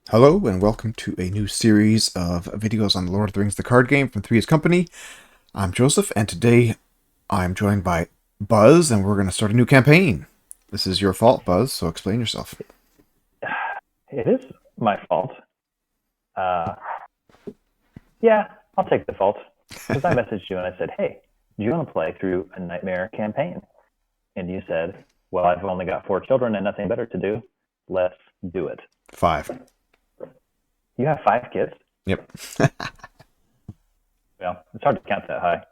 Hello and welcome to a new series of videos on the Lord of the Rings the card game from Three's Company. I'm Joseph, and today I'm joined by Buz, and we're going to start a new campaign. This is your fault, Buz, so explain yourself. It is my fault. Uh, yeah, I'll take the fault. Because I messaged you and I said, hey, do you want to play through a nightmare campaign? And you said, well, I've only got 4 children and nothing better to do. Let's do it. 5. You have 5 kids? Yep. Well, it's hard to count that high.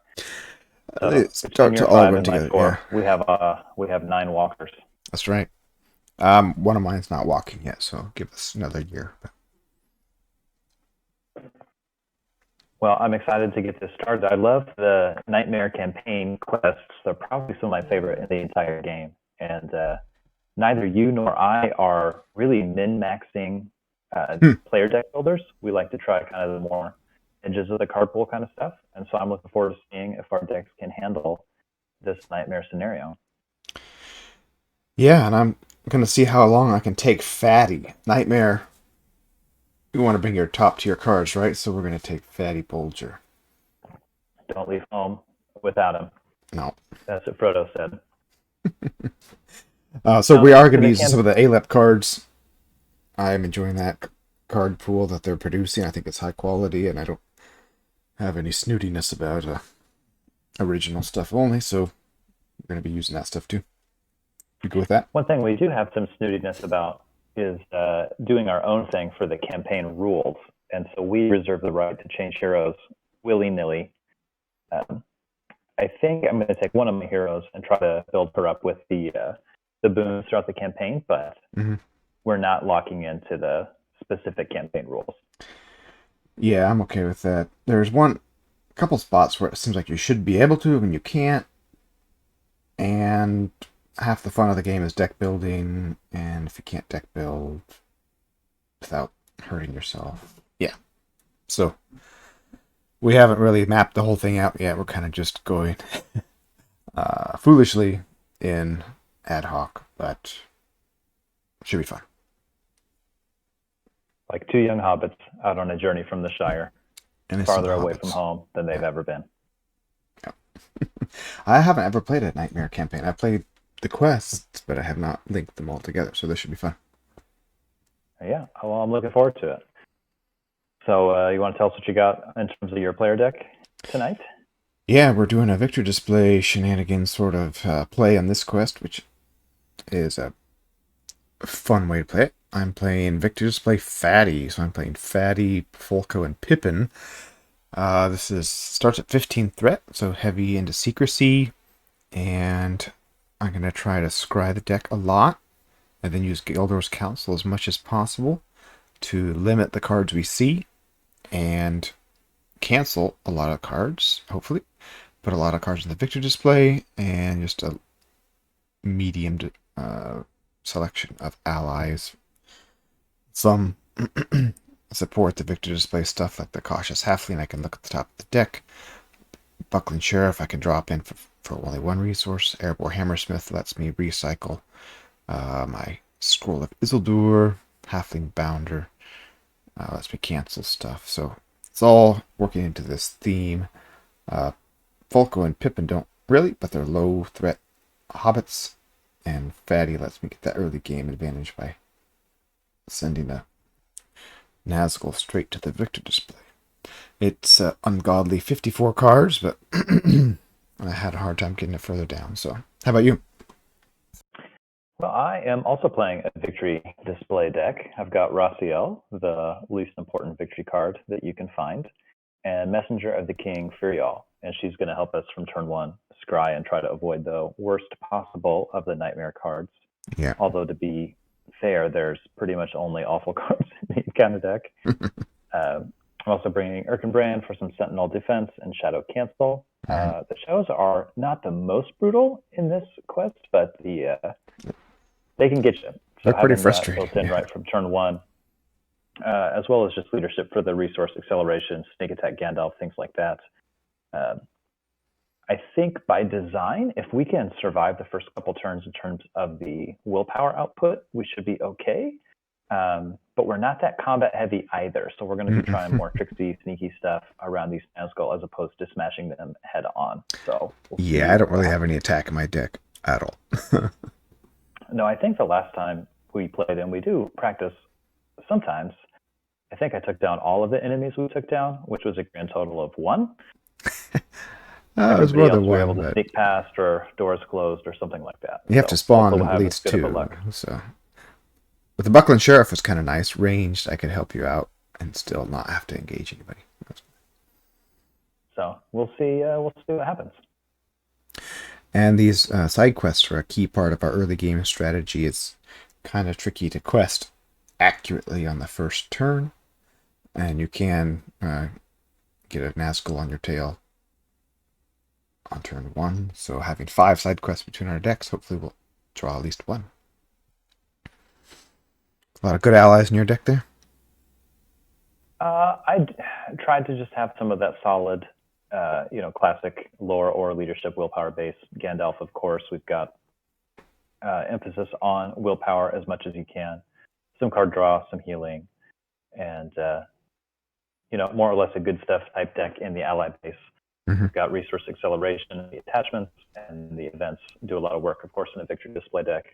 They So between start to your all 5 run and my together, yeah. 4, we have 9 walkers. That's right. One of mine's not walking yet, so give us another year. Well, I'm excited to get this started. I love the nightmare campaign quests. They're probably some of my favorite in the entire game. And neither you nor I are really min-maxing Hmm. player deck builders. We like to try kind of the more edges of the card pool kind of stuff. And so I'm looking forward to seeing if our decks can handle this nightmare scenario. Yeah, and I'm going to see how long I can take Fatty. Nightmare, you want to bring your top tier cards, right? So we're going to take Fatty Bolger. Don't leave home without him. No. That's what Frodo said. So we are going To to be the using some camp. of the ALEP cards. I'm enjoying that card pool that they're producing. I think it's high quality, and I don't have any snootiness about original stuff only, so we're going to be using that stuff too. You go with that? One thing we do have some snootiness about is doing our own thing for the campaign rules. And so we reserve the right to change heroes willy-nilly. Um, I think I'm going to take one of my heroes and try to build her up with the boons throughout the campaign, but Mm-hmm. we're not locking into the specific campaign rules. Yeah, I'm okay with that. There's a couple spots where it seems like you should be able to, and you can't, and half the fun of the game is deck building, and if you can't deck build without hurting yourself. Yeah. So we haven't really mapped the whole thing out yet. We're kind of just going foolishly in ad hoc, but should be fun. Like 2 young hobbits out on a journey from the Shire, Innocent farther away from hobbits. home than they've Yeah. ever been. I haven't ever played a Nightmare campaign. I played the quests, but I have not linked them all together, so this should be fun. Yeah, well, I'm looking forward to it. So you want to tell us what you got in terms of your player deck tonight? Yeah, we're doing a victory display shenanigans sort of play on this quest, which is a fun way to play it. I'm playing victory display Fatty, so I'm playing Fatty, Folko, and Pippin. This is starts at 15 threat, so heavy into secrecy, and I'm gonna try to scry the deck a lot, and then use Gildor's Council as much as possible to limit the cards we see and cancel a lot of cards, hopefully. Put a lot of cards in the victory display and just a medium selection of allies. Some support the victory display stuff like the Cautious Halfling. I can look at the top of the deck. Buckling Sheriff I can drop in for only one resource. Erebor Hammersmith lets me recycle my Scroll of Isildur. Halfling Bounder lets me cancel stuff. So it's all working into this theme. Uh, Folko and Pippin don't really, but they're low threat hobbits, and Fatty lets me get that early game advantage by sending a Nazgul straight to the victor display. It's ungodly 54 cards, but I had a hard time getting it further down. So, how about you? Well, I am also playing a victory display deck. I've got Raziel, the least important victory card that you can find, and Messenger of the King Furial. And she's going to help us from turn one scry and try to avoid the worst possible of the nightmare cards. Yeah. Although, to be fair, there's pretty much only awful cards in the kind of deck. I'm also bringing Erkenbrand for some Sentinel defense and Shadow cancel. The shadows are not the most brutal in this quest, but they can get you. They're So pretty having that frustrating. built in Yeah. right from turn one, as well as just leadership for the resource acceleration, sneak attack Gandalf, things like that. Um, I think by design, if we can survive the first couple turns in terms of the willpower output, we should be okay. But we're not that combat heavy either. So we're going to be trying more tricksy, sneaky stuff around these Nazgul as opposed to smashing them head on. So we'll Yeah, I see don't what really have happens. any attack in my deck at all. No, I think the last time we played, and we do practice sometimes, I think I took down all of the enemies we took down, which was a grand total of 1. It was Everybody more else than were able one, to but sneak past or doors closed or something like that. you have to So hopefully spawn we'll at have as least good of a 2. luck. So, but the Buckland Sheriff was kind of nice, ranged. I could help you out and still not have to engage anybody. So we'll see. We'll see what happens. And these side quests are a key part of our early game strategy. It's kind of tricky to quest accurately on the first turn, and you can get a Nazgul on your tail on turn 1. So having 5 side quests between our decks, hopefully we'll draw at least 1. A lot of good allies in your deck there. I tried to just have some of that solid, classic lore or leadership willpower base. Gandalf, of course, we've got emphasis on willpower as much as you can. Some card draw, some healing, and more or less a good stuff type deck in the ally base. Mm-hmm. We've got resource acceleration, the attachments, and the events do a lot of work, of course, in a victory display deck.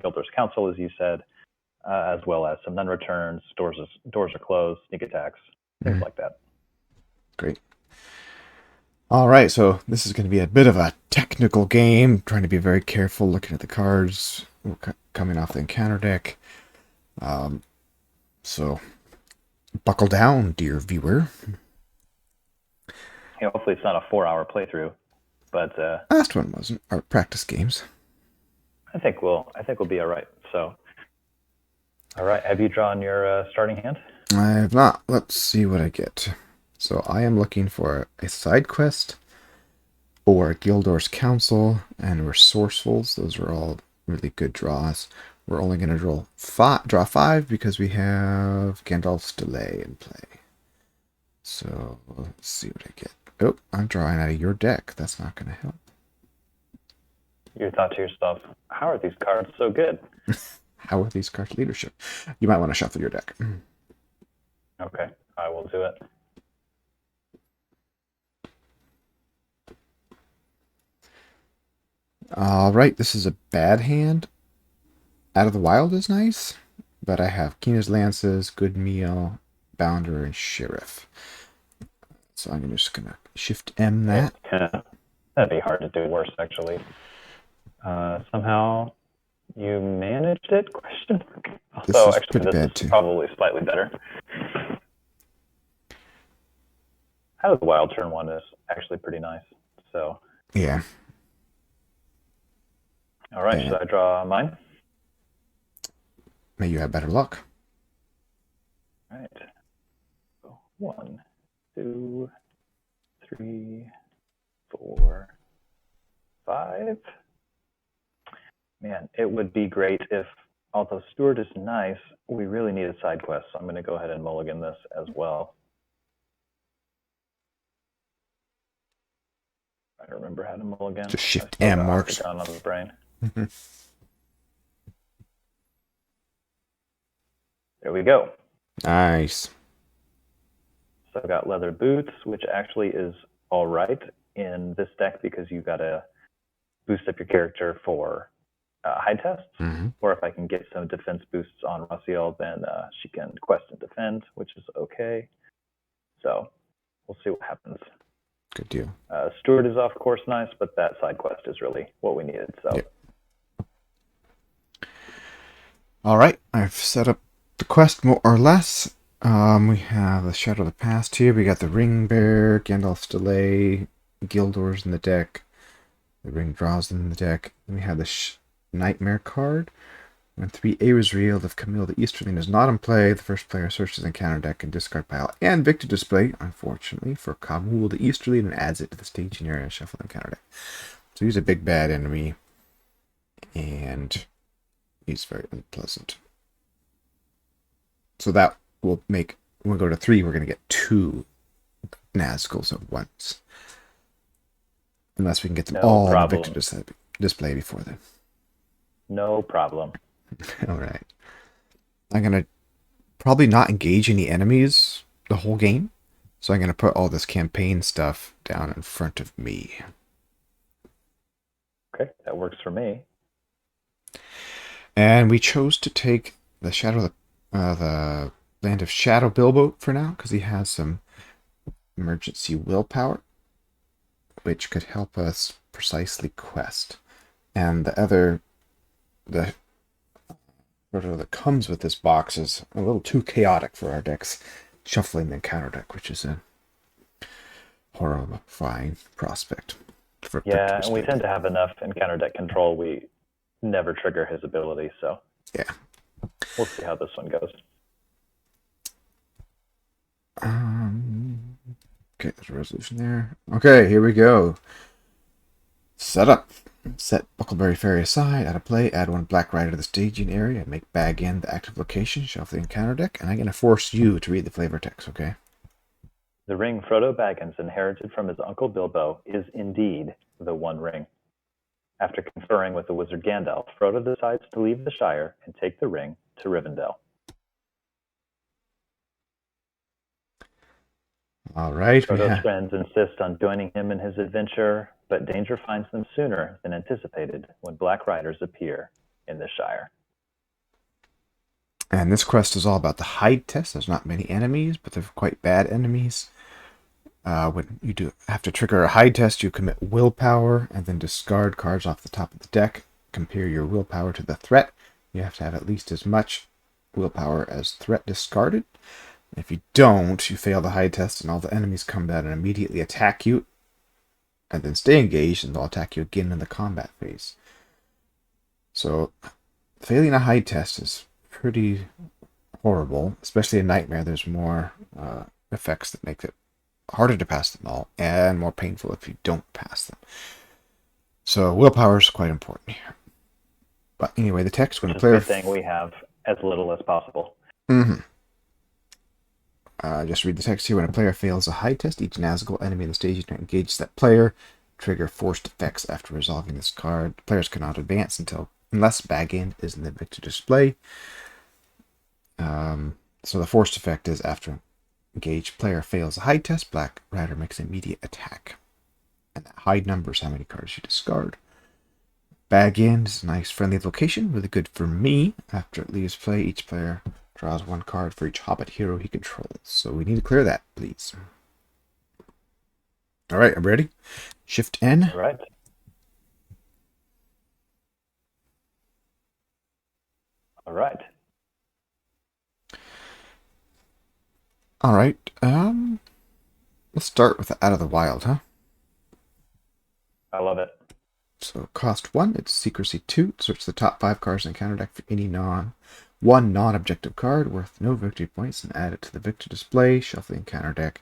Gilder's Council, as you said, as well as some non-returns, doors are closed, sneak attacks, things like that. Great. All right, so this is going to be a bit of a technical game, trying to be very careful looking at the cards coming off the encounter deck. So buckle down, dear viewer. Hopefully it's not a 4-hour playthrough, but Last one wasn't. Our practice games. I think we'll be all right. So, all right, have you drawn your starting hand? I have not. Let's see what I get. So I am looking for a side quest or Gildor's Council and Resourcefuls. Those are all really good draws. We're only going to draw 5 because we have Gandalf's Delay in play. So let's see what I get. Oh, I'm drawing out of your deck. That's not going to help. You thought to yourself, how are these cards so good? How are these cards leadership? You might want to shuffle your deck. Okay, I will do it. All right, this is a bad hand. Out of the Wild is nice, but I have Keena's Lances, Good Meal, Bounder, and Sheriff. So I'm just going to Shift M that. Yeah, that'd be hard to do worse, actually. Somehow you managed it? Question mark. Also, actually, this is probably slightly better. Out of the Wild turn 1 is actually pretty nice. So yeah. All right, should I draw mine? May you have better luck. All right. 1, 2, 3, 4, 5. Man, it would be great if, although Steward is nice, we really need a side quest. So I'm going to go ahead and mulligan this as well. I don't remember how to mulligan. Just Shift M marks. On the brain. There we go. Nice. So I've got leather boots, which actually is all right in this deck because you've got to boost up your character for high tests. Or if I can get some defense boosts on Raziel, then she can quest and defend, which is okay. So we'll see what happens. Good deal. Steward is of course nice, but that side quest is really what we needed. So. Yep. All right, I've set up the quest more or less. We have the Shadow of the Past here. We got the Ring Bear, Gandalf's Delay, Gildor's in the deck. The Ring draws them in the deck. Then we have the Nightmare card. When 3 A was revealed, if Camille the Easterling is not in play, the first player searches the encounter deck and discard pile and victory display, unfortunately, for Camille the Easterling and adds it to the staging area and shuffle the encounter deck. So he's a big bad enemy, and he's very unpleasant. So that will make, when we go to 3, we're going to get 2 Nazguls at once. Unless we can get them all in the victory display before then. No problem. All right. I'm going to probably not engage any enemies the whole game. So I'm going to put all this campaign stuff down in front of me. Okay, that works for me. And we chose to take the Land of Shadow Bilbo for now, because he has some emergency willpower, which could help us precisely quest. And the order that comes with this box is a little too chaotic for our decks, shuffling the counter deck, which is a horrifying prospect for Victor Yeah, and we display. tend to have enough encounter deck control. We never trigger his ability, so Yeah. we'll see how this one goes. Okay, there's a resolution there. Okay, here we go. Setup. Set Buckleberry Ferry aside, add a play, add one Black Rider to the staging area, make bag in the active location, shuffle the encounter deck, and I'm going to force you to read the flavor text, okay? The ring Frodo Baggins inherited from his uncle Bilbo is indeed the One Ring. After conferring with the wizard Gandalf, Frodo decides to leave the Shire and take the ring to Rivendell. All right, we Frodo's have. friends insist on joining him in his adventure, but danger finds them sooner than anticipated when Black Riders appear in the Shire. And this quest is all about the hide test. There's not many enemies, but they're quite bad enemies. When you do have to trigger a hide test, you commit willpower and then discard cards off the top of the deck. Compare your willpower to the threat. You have to have at least as much willpower as threat discarded. If you don't, you fail the hide test, and all the enemies come down and immediately attack you, and then stay engaged, and they'll attack you again in the combat phase. So, failing a hide test is pretty horrible, especially in Nightmare. There's more effects that make it harder to pass them all, and more painful if you don't pass them. So willpower is quite important here. But anyway, the text when Which a is a player. good thing we have as little as possible. Mm-hmm. Just read the text here. When a player fails a hide test, each Nazgul enemy in the stage unit engages that player. Trigger forced effects after resolving this card. Players cannot advance unless bag end is in the victor display. So the forced effect is after engaged player fails a hide test, Black Rider makes an immediate attack. And that hide number is how many cards you discard. Bag end is a nice friendly location, really good for me. After it leaves play, each player draws one card for each Hobbit hero he controls. So we need to clear that, please. All right, I'm ready. Shift N. All right. All right. All right. Let's start with the Out of the Wild, huh? I love it. So cost 1, it's Secrecy 2. Search the top 5 cards in the counter deck for any one non-objective card worth no victory points and add it to the victor display. Shuffle the encounter deck.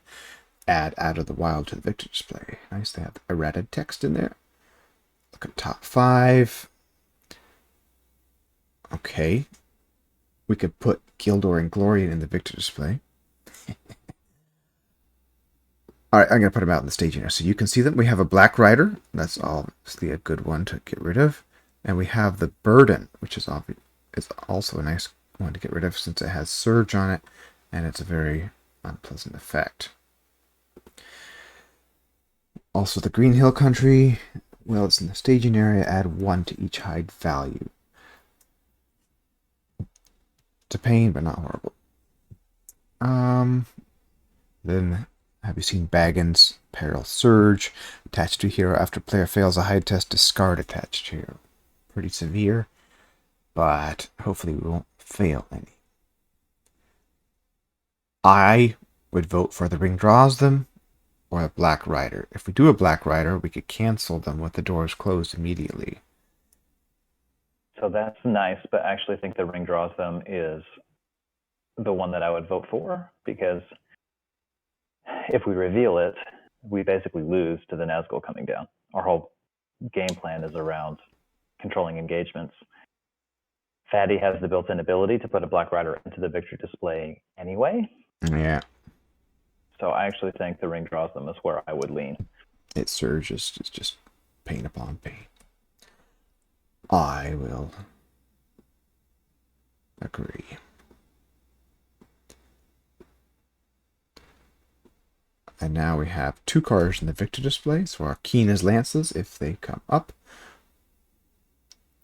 Add Out of the Wild to the victor display. Nice, they have errata text in there. Look at top 5. Okay. We could put Gildor and Glorian in the victor display. Alright, I'm going to put them out in the staging area so you can see them. We have a Black Rider. That's obviously a good one to get rid of. And we have the Burden, which is also a nice one to get rid of since it has Surge on it, and it's a very unpleasant effect. Also, the Green Hill Country. Well, it's in the staging area. Add 1 to each hide value. It's a pain, but not horrible. Then, have you seen Baggins? Peril Surge. Attached to hero after player fails a hide test, discard attached hero. Pretty severe, but hopefully we won't fail any. I would vote for the Ring Draws Them or a Black Rider. If we do a Black Rider, we could cancel them with the doors closed immediately. So that's nice, but I actually think the Ring Draws Them is the one that I would vote for, because if we reveal it, we basically lose to the Nazgul coming down. Our whole game plan is around controlling engagements. Fatty has the built-in ability to put a Black Rider into the victory display anyway. Yeah. So I actually think the Ring Draws Them is where I would lean. It surges. It's just pain upon pain. I will agree. And now we have 2 cards in the victor display, so our keen as lances, if they come up,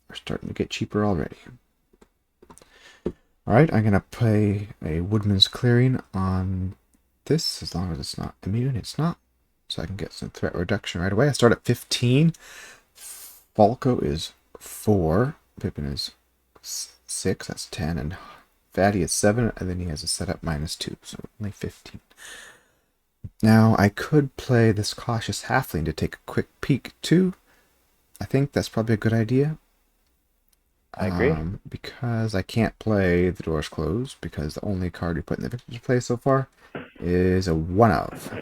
are starting to get cheaper already. Alright, I'm going to play a Woodman's Clearing on this, as long as it's not immune. It's not, so I can get some threat reduction right away. I start at 15. Falco is 4. Pippin is 6. That's 10. And Fatty is 7. And then he has a setup -2. So only 15. Now, I could play this Cautious Halfling to take a quick peek, too. I think that's probably a good idea. I agree. Because I can't play The Doors Closed, because the only card we put in the victor's play so far is a 1 of.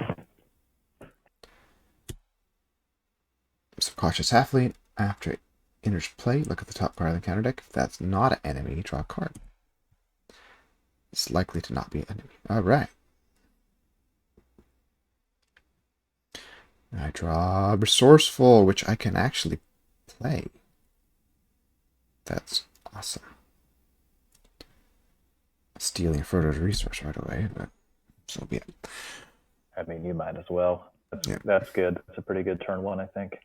So Cautious Halfling, after it enters play, look at the top card of the counter deck. If that's not an enemy, draw a card. It's likely to not be an enemy. Alright. I draw Resourceful, which I can actually play. That's awesome. Stealing Frodo's resource right away, but so be it. I mean, you might as well. That's good. That's a pretty good turn 1, I think.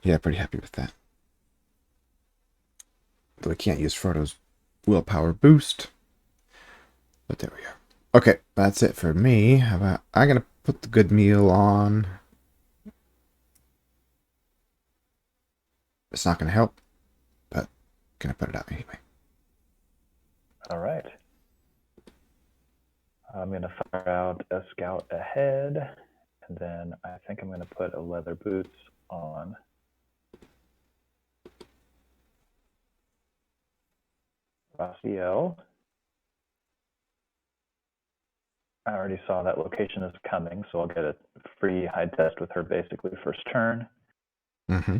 Yeah, pretty happy with that. Though I can't use Frodo's willpower boost. But there we go. Okay, that's it for me. How about I'm going to put the good meal on. It's not going to help, but I'm going to put it out anyway. All right. I'm going to fire out a Scout Ahead, and then I think I'm going to put a Leather Boots on. Raziel. I already saw that location is coming, so I'll get a free hide test with her basically first turn. Mm-hmm.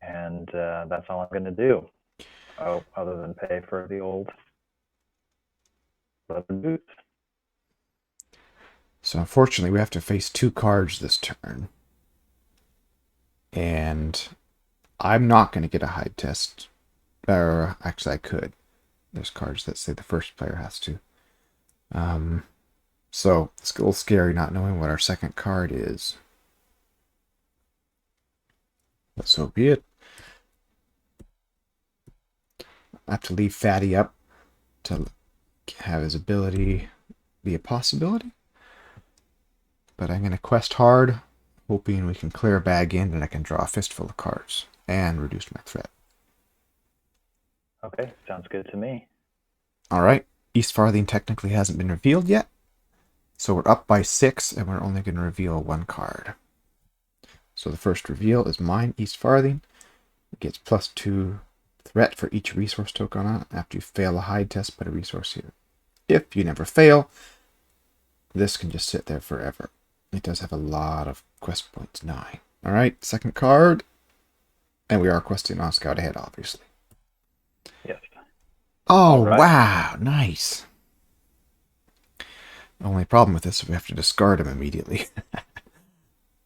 And that's all I'm going to do. Oh, other than pay for the old Leather Boots. So unfortunately, we have to face 2 cards this turn. And I'm not going to get a hide test. Or actually, I could. There's cards that say the first player has to. So it's a little scary not knowing what our second card is. But so be it. I have to leave Fatty up to have his ability be a possibility. But I'm going to quest hard, hoping we can clear a bag in and I can draw a fistful of cards and reduce my threat. Okay, sounds good to me. Alright, East Farthing technically hasn't been revealed yet. So we're up by 6 and we're only going to reveal 1 card. So the first reveal is mine, East Farthing. It gets +2 threat for each resource token on it after you fail a hide test, put a resource here. If you never fail, this can just sit there forever. It does have a lot of quest points, 9. Alright, second card. And we are questing on Scout Ahead, obviously. Yes. Oh, right. Wow, nice. The only problem with this is we have to discard him immediately.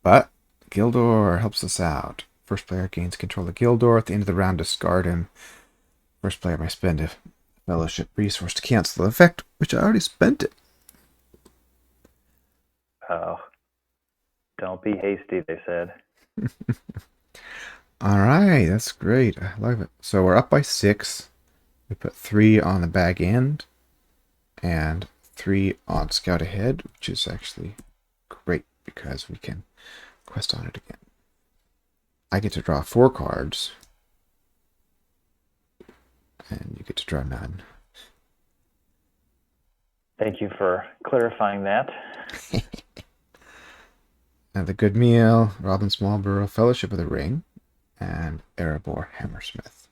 But Gildor helps us out. First player gains control of Gildor. At the end of the round, discard him. First player may spend a fellowship resource to cancel the effect, which I already spent it. Oh, don't be hasty, they said. Alright, that's great. I love it. So we're up by 6. We put 3 on the bag end and 3 on Scout Ahead, which is actually great because we can quest on it again. I get to draw 4 cards and you get to draw none. Thank you for clarifying that. Now the Good Meal, Robin Smallborough, Fellowship of the Ring, and Erebor Hammersmith.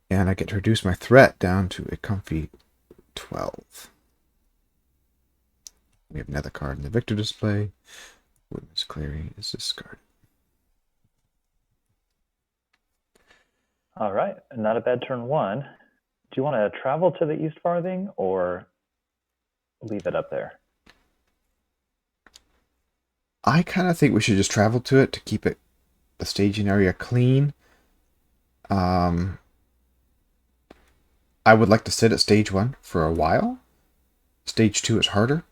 And I get to reduce my threat down to a comfy 12. We have another card in the victor display. Woodman's Clearing is discarded. All right, not a bad turn 1. Do you want to travel to the East Farthing or leave it up there? I kind of think we should just travel to it to keep it the staging area clean. I would like to sit at stage 1 for a while. Stage 2 is harder,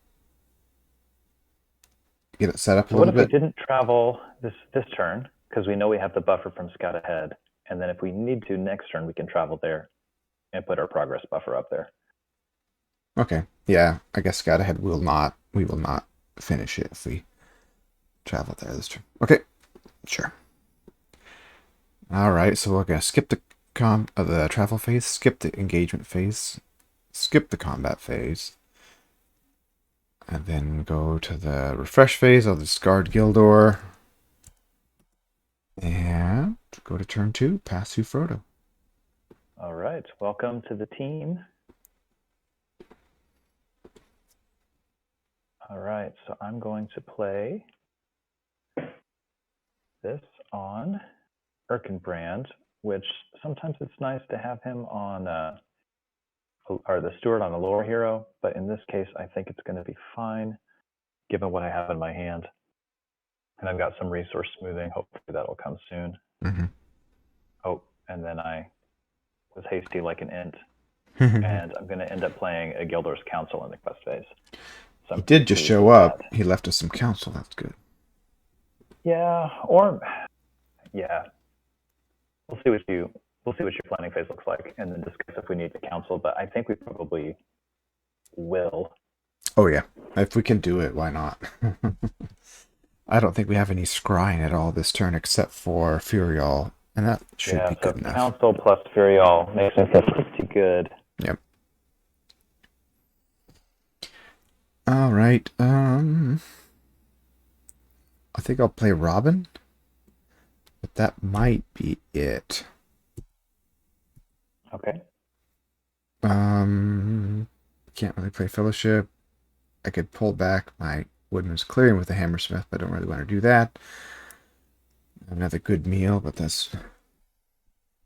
get it set up a So what little if we bit. didn't travel this turn, because we know we have the buffer from scout ahead, and then if we need to next turn, we can travel there and put our progress buffer up there. Okay. Yeah, I guess Scout Ahead will not. We will not finish it if we travel there this turn. Okay, sure. All right, so we're gonna skip the travel phase, skip the engagement phase, skip the combat phase, and then go to the refresh phase. I'll discard Gildor and go to turn 2. Pass through Frodo. All right, welcome to the team. All right, so I'm going to play this on Erkenbrand, which sometimes it's nice to have him on, or the steward on a lower hero, but in this case, I think it's going to be fine given what I have in my hand. And I've got some resource smoothing. Hopefully that'll come soon. Mm-hmm. Oh, and then I was hasty like an int, and I'm going to end up playing a Gildor's Council in the quest phase. So He I'm did just pleased show with up. that. He left us some counsel. That's good. Yeah, or yeah, we'll see what your planning phase looks like, and then discuss if we need the council. But I think we probably will. Oh yeah, if we can do it, why not? I don't think we have any scrying at all this turn except for Furial, and that should be So good enough. council plus Furial makes me feel pretty good. Yep. All right. I think I'll play Robin, but that might be it. Okay. Can't really play Fellowship. I could pull back my Woodman's Clearing with the Hammersmith, but I don't really want to do that. Another good meal, but that's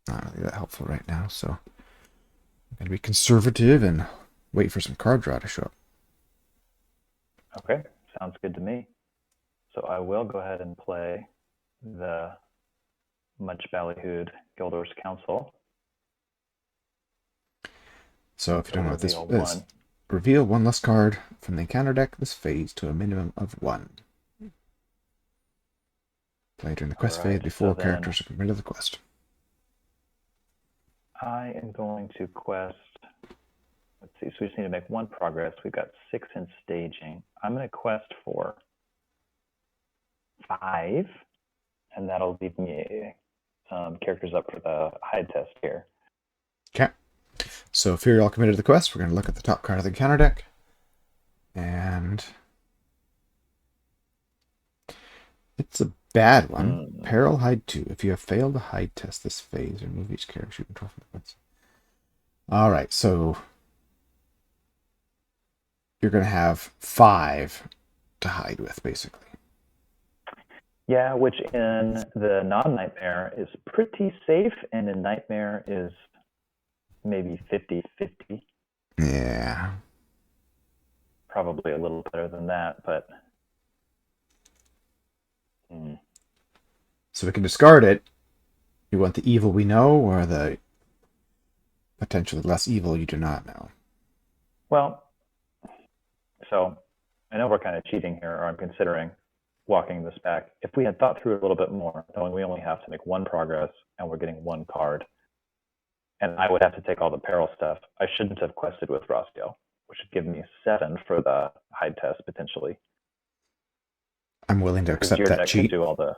not really that helpful right now, so I'm going to be conservative and wait for some card draw to show up. Okay, sounds good to me. So I will go ahead and play the much ballyhooed Gildor's Council. So if you don't know what this is, reveal one less card from the encounter deck this phase to a minimum of 1. Play during the quest phase before characters are committed to the quest. I am going to quest. Let's see. So we just need to make 1 progress. We've got 6 in staging. I'm going to quest for 5, and that'll leave me some characters up for the hide test here. Okay. So if you're all committed to the quest, we're going to look at the top card of the encounter deck. And it's a bad one. Peril Hide 2. If you have failed to hide test this phase, remove each character you control from the quest. Alright, so you're going to have 5 to hide with, basically. Yeah, which in the non-nightmare is pretty safe, and in nightmare is maybe 50-50. Yeah. Probably a little better than that, but... So we can discard it. You want the evil we know, or the potentially less evil you do not know? Well, so I know we're kind of cheating here, or I'm considering walking this back. If we had thought through it a little bit more, knowing we only have to make 1 progress and we're getting 1 card, and I would have to take all the peril stuff, I shouldn't have quested with Rossio, which would give me 7 for the hide test potentially. I'm willing to accept that cheat. Do all the...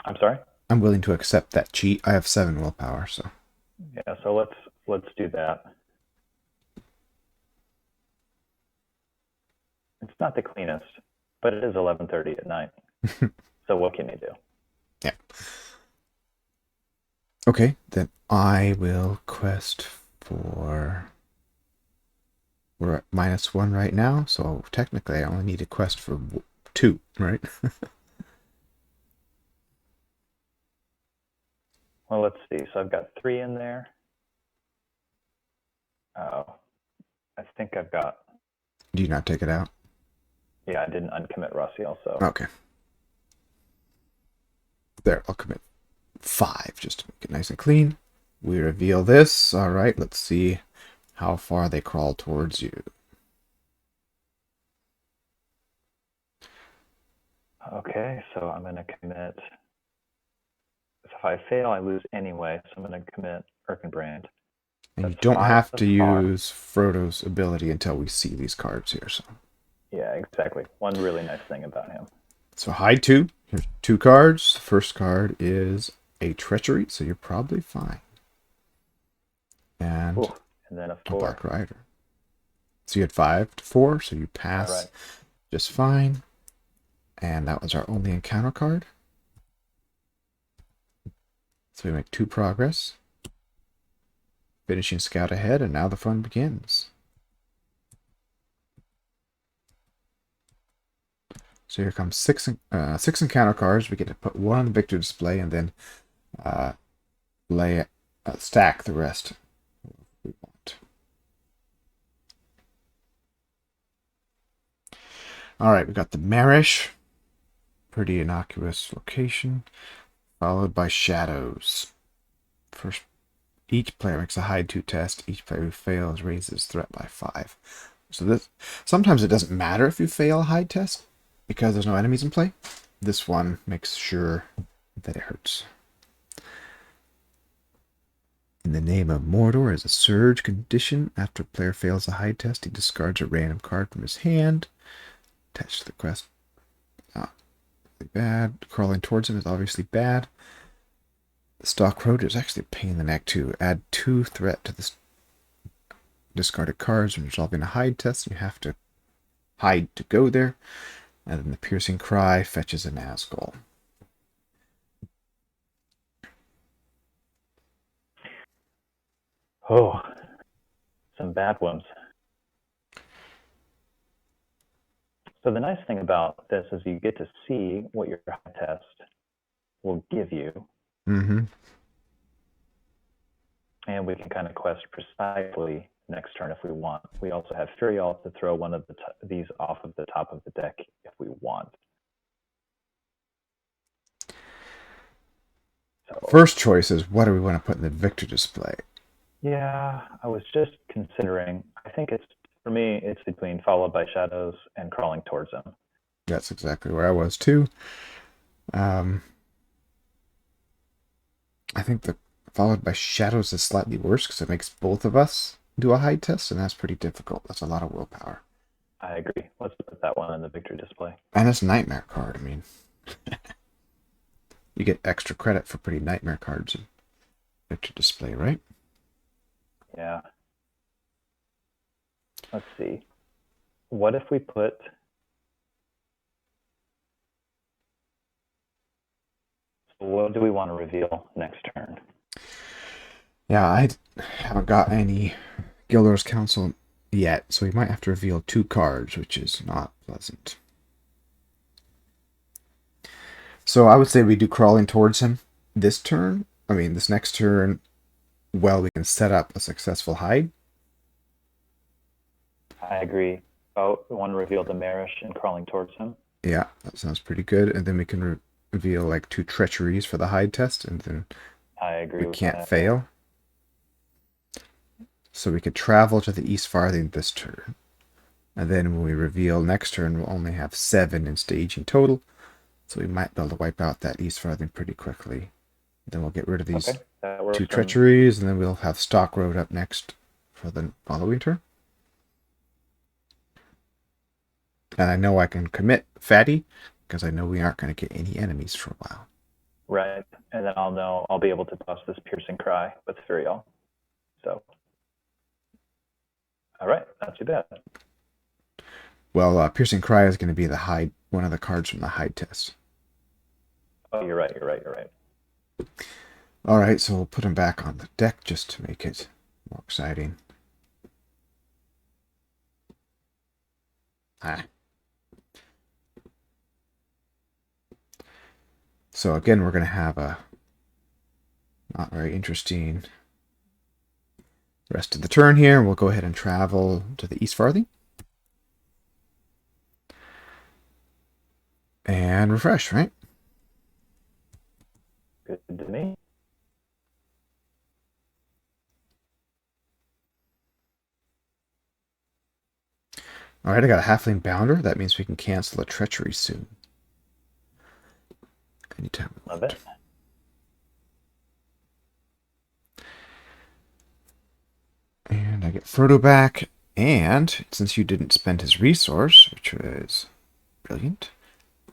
I'm sorry? I'm willing to accept that cheat. I have 7 willpower, so. Yeah, so let's do that. It's not the cleanest, but it is 11:30 at night. So what can you do? Yeah. Okay, then I will quest for... We're at -1 right now, so technically I only need a quest for 2, right? Well, let's see. So I've got 3 in there. Oh, I think I've got... Do you not take it out? Yeah, I didn't uncommit Rossiel, so... Okay. There, I'll commit 5 just to make it nice and clean. We reveal this. All right, let's see how far they crawl towards you. Okay, so I'm going to commit. If I fail, I lose anyway, so I'm going to commit Erkenbrand. And you That's don't 5 have to far. use Frodo's ability until we see these cards here. Yeah, exactly. One really nice thing about him. So hide 2. Here's 2 cards. The first card is a treachery, so you're probably fine. And Ooh, and then a a 4. Black Rider. So you had 5 to 4, so you All pass right. just fine. And that was our only encounter card. So we make 2 progress. Finishing scout ahead, and now the fun begins. So here comes 6 encounter cards. We get to put 1 on the victory display and then stack the rest we want. All right, we got the Marish, pretty innocuous location, followed by Shadows. First, each player makes a hide 2 test. Each player who fails raises threat by 5. So this sometimes it doesn't matter if you fail a hide test because there's no enemies in play. This one makes sure that it hurts. In the Name of Mordor is a surge condition. After a player fails a hide test, he discards a random card from his hand. Attached to the quest. Not really bad. Crawling towards him is obviously bad. The Stalk Road is actually a pain in the neck too. Add 2 threat to the discarded cards when resolving a hide test. You have to hide to go there. And then the Piercing Cry fetches a Nazgul. Oh, some bad ones. So the nice thing about this is you get to see what your test will give you. Mm-hmm. And we can kind of quest precisely next turn if we want. We also have Furial to throw one of these off of the top of the deck if we want. So, First choice is what do we want to put in the victor display? yeah, I was just considering. I think for me, it's between Followed by Shadows and Crawling Towards Them. That's exactly where I was too. I think the Followed by Shadows is slightly worse because it makes both of us do a hide test, and that's pretty difficult. That's a lot of willpower. I agree. Let's put that one in the victory display. And it's a nightmare card. I mean, you get extra credit for putting nightmare cards in victor display, right? Yeah. Let's see. What if we put... So what do we want to reveal next turn? Yeah, I haven't got any Gilder's Council yet, so we might have to reveal 2 cards, which is not pleasant. So I would say we do Crawling Towards him this turn. I mean, this next turn, well, we can set up a successful hide. I agree. Oh, we want to reveal the Marish and Crawling Towards Him. Yeah, that sounds pretty good. And then we can reveal like 2 treacheries for the hide test, and then I agree we with can't that. fail. So we could travel to the East Farthing this turn. And then when we reveal next turn, we'll only have 7 in staging total. So we might be able to wipe out that East Farthing pretty quickly. Then we'll get rid of these that 2 treacheries, and then we'll have Stock Road up next for the following turn. And I know I can commit Fatty, because I know we aren't going to get any enemies for a while. Right. And then I'll be able to bust this Piercing Cry with Furial. So, all right, not too bad. Well, Piercing Cry is going to be the hide, one of the cards from the hide test. Oh, you're right. All right, so we'll put him back on the deck just to make it more exciting. So again, we're going to have a not very interesting rest of the turn here. We'll go ahead and travel to the East Farthing. And refresh, right? Good to me. All right, I got a Halfling Bounder. That means we can cancel a Treachery soon. anytime we Love want. it. And I get Frodo back, and since you didn't spend his resource, which was brilliant,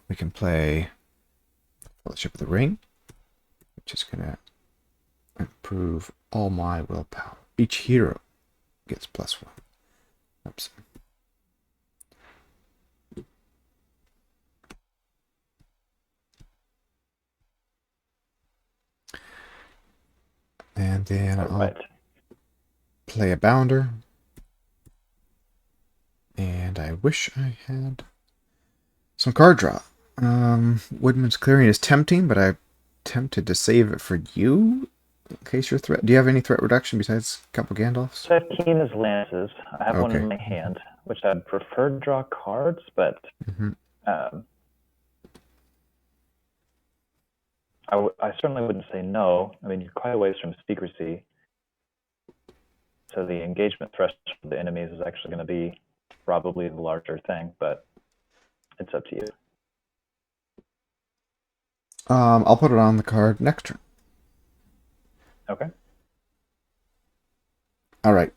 we can play Fellowship of the Ring, which is going to improve all my willpower. Each hero gets +1. Oops. And then All I'll right. play a Bounder. And I wish I had some card draw. Woodman's Clearing is tempting, but I'm tempted to save it for you in case you're threat. Do you have any threat reduction besides a couple Gandalfs? So I have Keena's Lances. I have one Okay. in my hand, which I'd prefer to draw cards, but Mm-hmm. um, I certainly wouldn't say no. I mean, you're quite a ways from secrecy, so the engagement threshold of the enemies is actually going to be probably the larger thing, but it's up to you. I'll put it on the card next turn. Okay. All right.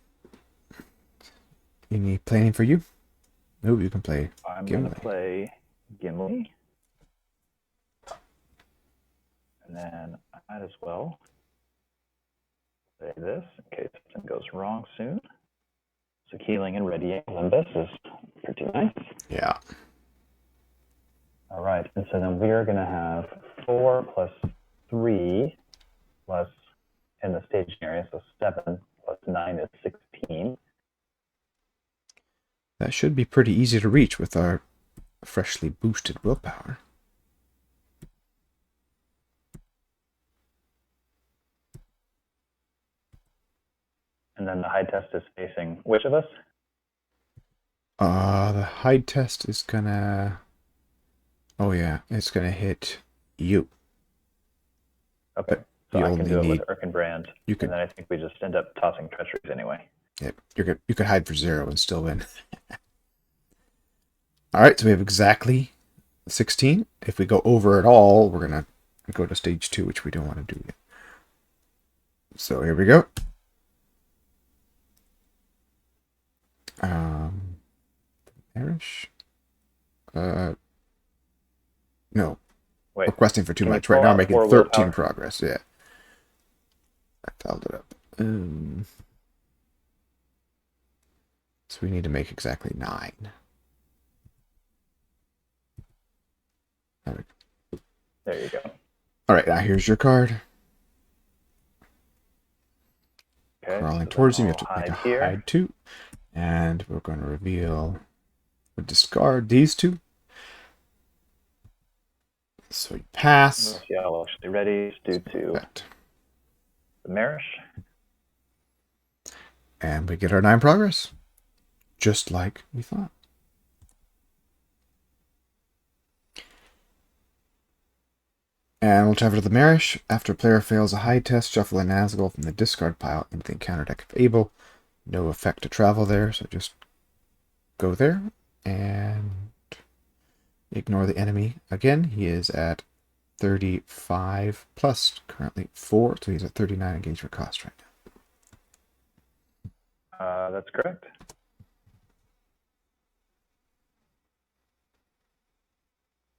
Any planning for you? No, you can play I'm going to Gimli. play Gimli. And then I might as well say this in case something goes wrong soon. So healing and readying Limbus is pretty nice. Yeah. All right, and so then we are going to have 4 plus 3 plus in the staging area, so 7 plus 9 is 16. That should be pretty easy to reach with our freshly boosted willpower. And then the high test is facing which of us? The hide test is gonna. Oh yeah, it's gonna hit you. Okay, But so you I can only do it with need. Erkenbrand, You and could. then I think we just end up tossing treacheries anyway. Yeah, you could hide for 0 and still win. All right, so we have exactly 16. If we go over at all, we're gonna go to stage 2, which we don't want to do yet. So here we go. Perish. No. Wait, Requesting for too can you much. Right pull now I'm out making 4 13 willpower? progress. Yeah. I fouled it up. So we need to make exactly 9. There you go. All right, now here's your card. Okay, Crawling so then towards him, you have I'll to make a hide here. hide 2. And we're going to reveal or discard these 2. So you pass. Yeah, I'll actually ready due to That. the Marish. And we get our 9 progress. Just like we thought. And we'll travel to the Marish. After a player fails a hide test, shuffle a Nazgul from the discard pile into the encounter deck if able. No effect to travel there, so just go there and ignore the enemy. Again, he is at 35 plus currently 4, so he's at 39 engagement cost right now. That's correct.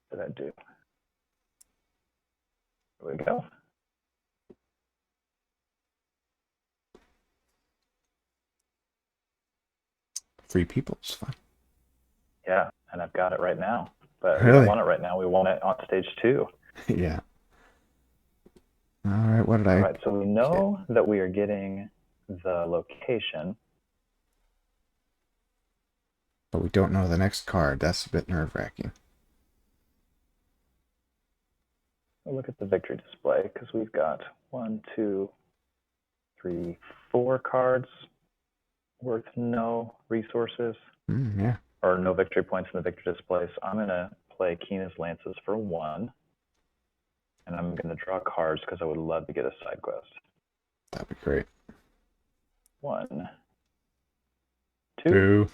What did I do? Here we go. Free people, it's fine. Yeah, and I've got it right now. But we Really? don't want it right now. We want it on stage 2. Yeah. All right, what did I? All right, so we know that we are getting the location. But we don't know the next card. That's a bit nerve-wracking. We'll look at the victory display because we've got 1, 2, 3, 4 cards worth no resources Yeah. or no victory points in the victory display. So I'm going to play Keena's Lances for 1. And I'm going to draw cards because I would love to get a side quest. That'd be great. 1, 2, Boo.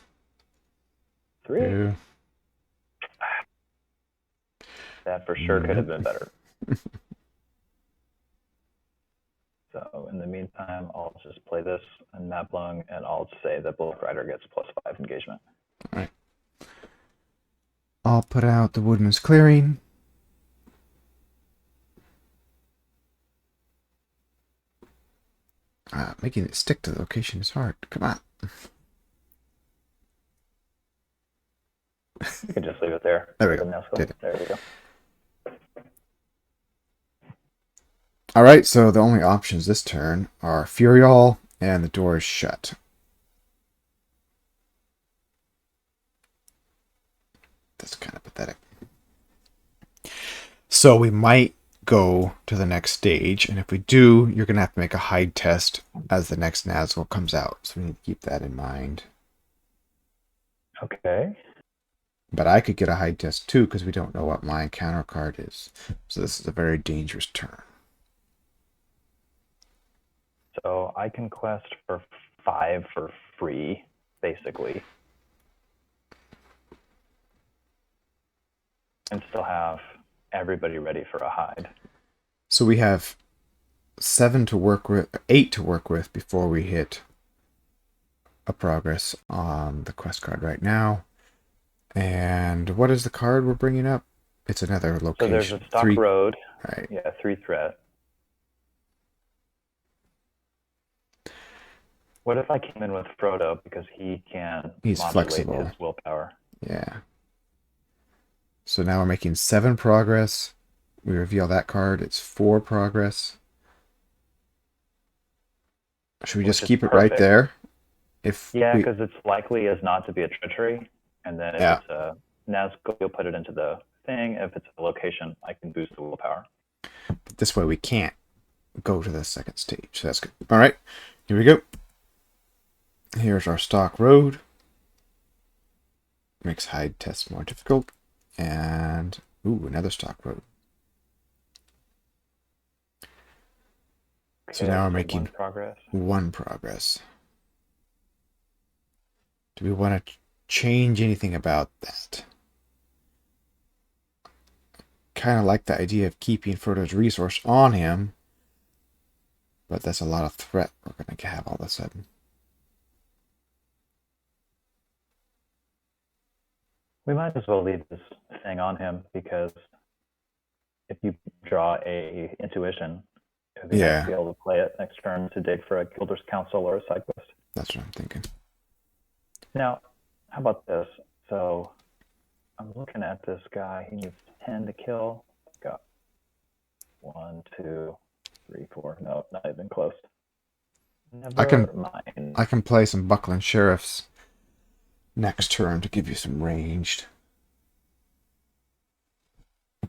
3. Boo. That for sure could have been better. So in the meantime, I'll just play this and map lung, and I'll say that Black Rider gets +5 engagement. All right. I'll put out the Woodman's Clearing. Making it stick to the location is hard. Come on. You can just leave it there. There we go. Did it. There we go. All right, so the only options this turn are Furial and the door is shut. That's kind of pathetic. So we might go to the next stage, and if we do, you're going to have to make a hide test as the next Nazgul comes out. So we need to keep that in mind. Okay. But I could get a hide test too, because we don't know what my encounter card is. So this is a very dangerous turn. So I can quest for 5 for free, basically. And still have everybody ready for a hide. So we have 7 to work with, 8 to work with before we hit a progress on the quest card right now. And what is the card we're bringing up? It's another location. So there's a stock road. Right. Yeah, 3 threat. What if I came in with Frodo because he can He's modulate flexible. his willpower? Yeah. So now we're making 7 progress. We reveal that card. It's 4 progress. Should we just keep it right there? Yeah, because it's likely as not to be a treachery. And then if it's a Nazgul, you'll put it into the thing. If it's a location, I can boost the willpower. But this way we can't go to the second stage. So that's good. All right, here we go. Here's our stock road. Makes hide tests more difficult. And, ooh, another stock road. Okay, so now we're making 1 progress. Do we want to change anything about that? Kind of like the idea of keeping Frodo's resource on him, but that's a lot of threat we're going to have all of a sudden. We might as well leave this thing on him, because if you draw a intuition, it'd be nice to be able to play it next turn to dig for a Gilder's Council or a side quest. That's what I'm thinking. Now, how about this? So I'm looking at this guy. He needs 10 to kill. Got 1, 2, 3, 4. No, not even close. Never mind. I can play some Buckland Sheriffs next turn to give you some ranged. I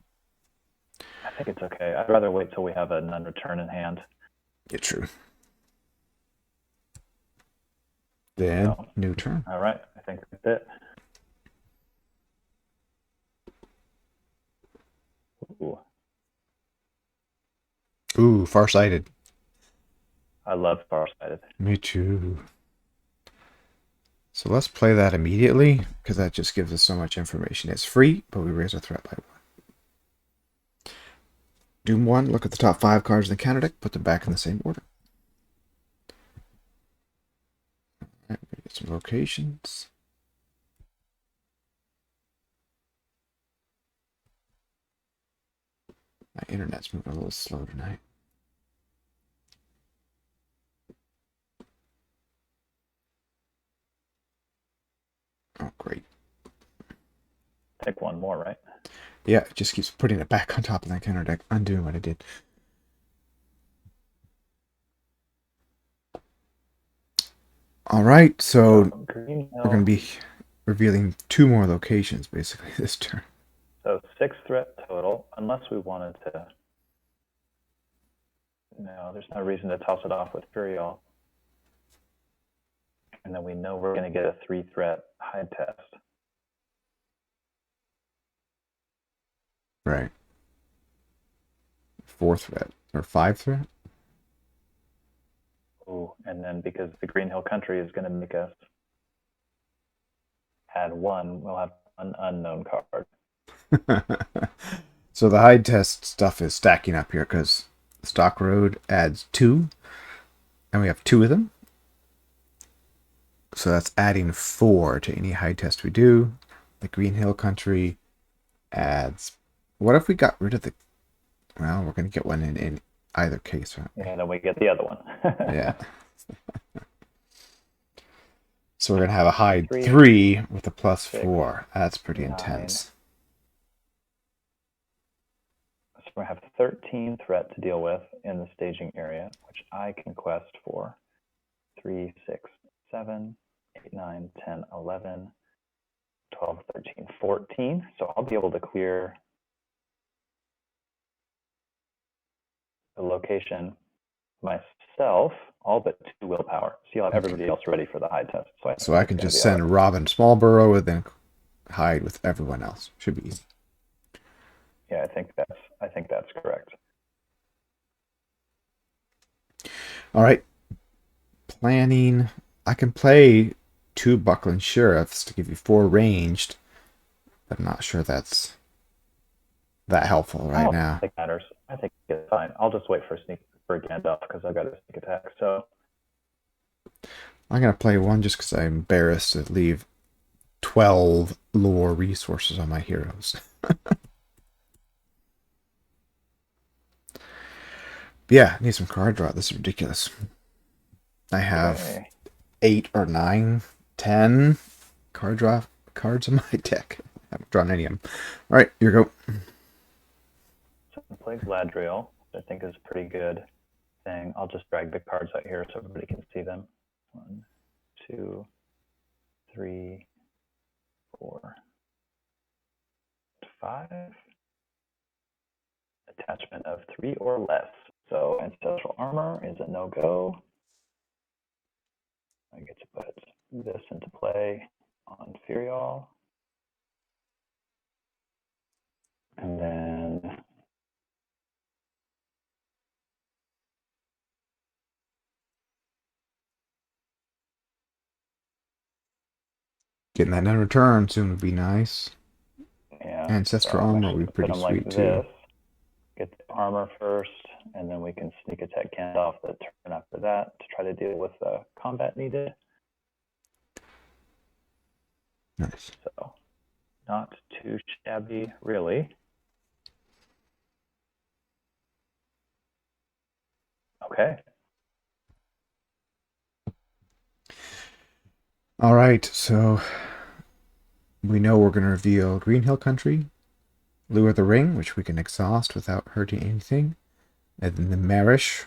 think it's okay. I'd rather wait till we have a non-return in hand. Yeah, true. Then, new turn. All right, I think that's it. Ooh, Farsighted. I love Farsighted. Me too. So let's play that immediately, because that just gives us so much information. It's free, but we raise our threat by 1. Doom 1, look at the top 5 cards in the counter deck, put them back in the same order. Alright, we get some locations. My internet's moving a little slow tonight. Oh, great. Take 1 more, right? Yeah, it just keeps putting it back on top of that counter deck, undoing what I did. All right, so we're going to be revealing 2 more locations, basically, this turn. So 6 threat total, unless we wanted to... No, there's no reason to toss it off with Furial. And then we know we're going to get a 3 threat hide test. Right. 4 threat, or 5 threat? Ooh, and then because the Green Hill Country is going to make us add 1, we'll have an unknown card. So the hide test stuff is stacking up here because Stock Road adds 2, and we have 2 of them. So that's adding 4 to any hide test we do. The Green Hill Country adds. What if we got rid of the? Well, we're going to get one in either case, right? And then we get the other one. Yeah. So we're going to have a hide 3, 3 with a plus 6, 4. That's pretty 9. intense. So we have 13 threat to deal with in the staging area, which I can quest for 3, 6, 7, 8, 9, 10, 11, 12, 13, 14. So I'll be able to clear the location myself, all but 2 willpower. So you'll have everybody else ready for the hide test. So I can just send Robin Smallborough and then hide with everyone else. Should be easy. Yeah, I think that's correct. All right. Planning. I can play 2 Buckland Sheriffs to give you 4 ranged, but I'm not sure that's that helpful right now. I don't think it matters. I think it's fine. I'll just wait for Gandalf because I've got a sneak attack. So I'm going to play 1 just because I'm embarrassed to leave 12 lore resources on my heroes. Yeah, I need some card draw. This is ridiculous. I have 8 or 9, 10 card draw cards in my deck. I haven't drawn any of them. All right, here you go. So I play Gladriel, which I think is a pretty good thing. I'll just drag the cards out here so everybody can see them. 1, 2, 3, 4, 5. Attachment of 3 or less. So Ancestral Armor is a no-go. I get to put this into play on Furial. And then Getting that in return soon would be nice. yeah, Ancestral Armor would be pretty sweet too. Get the armor first, and then we can sneak attack Gandalf the turn after that to try to deal with the combat needed. Nice. So, not too shabby, really. Okay. All right, so we know we're going to reveal Green Hill Country, Lure the Ring, which we can exhaust without hurting anything, and then the Marish.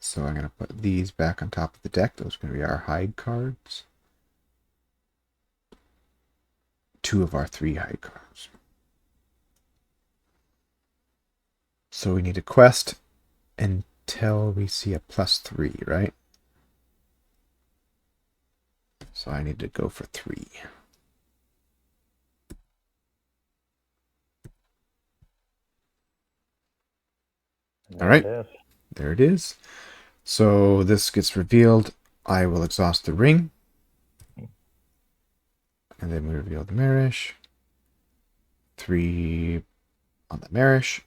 So I'm going to put these back on top of the deck. Those are going to be our hide cards. 2 of our 3 hide cards. So we need a quest until we see a +3, right? So I need to go for 3. All right, there it is. So this gets revealed. I will exhaust the ring. And then we reveal the Marish. 3 on the Marish.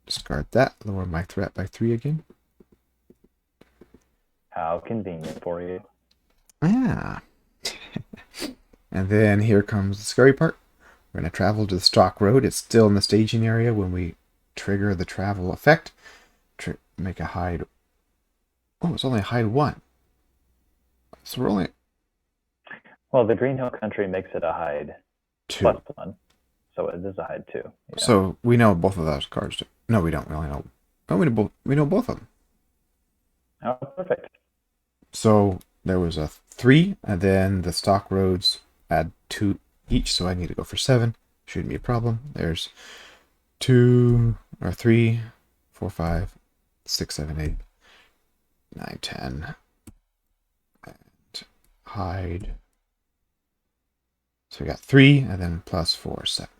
Discard that. Lower my threat by 3 again. How convenient for you. Yeah. And then here comes the scary part. We're going to travel to the Stock Road. It's still in the staging area when we trigger the travel effect. Make a hide. Oh, it's only a hide 1. So we're only... Well, the Green Hill Country makes it a hide 2. +1. So it is a hide 2. Yeah. So we know both of those cards. No, we don't. We only know... Oh, we know both of them. Oh, perfect. So there was a 3, and then the Stock Roads add 2 each, so I need to go for 7. Shouldn't be a problem. There's 2 or 3, 4, 5, 6, 7, 8, 9, 10. And hide. So we got 3, and then +4, 7.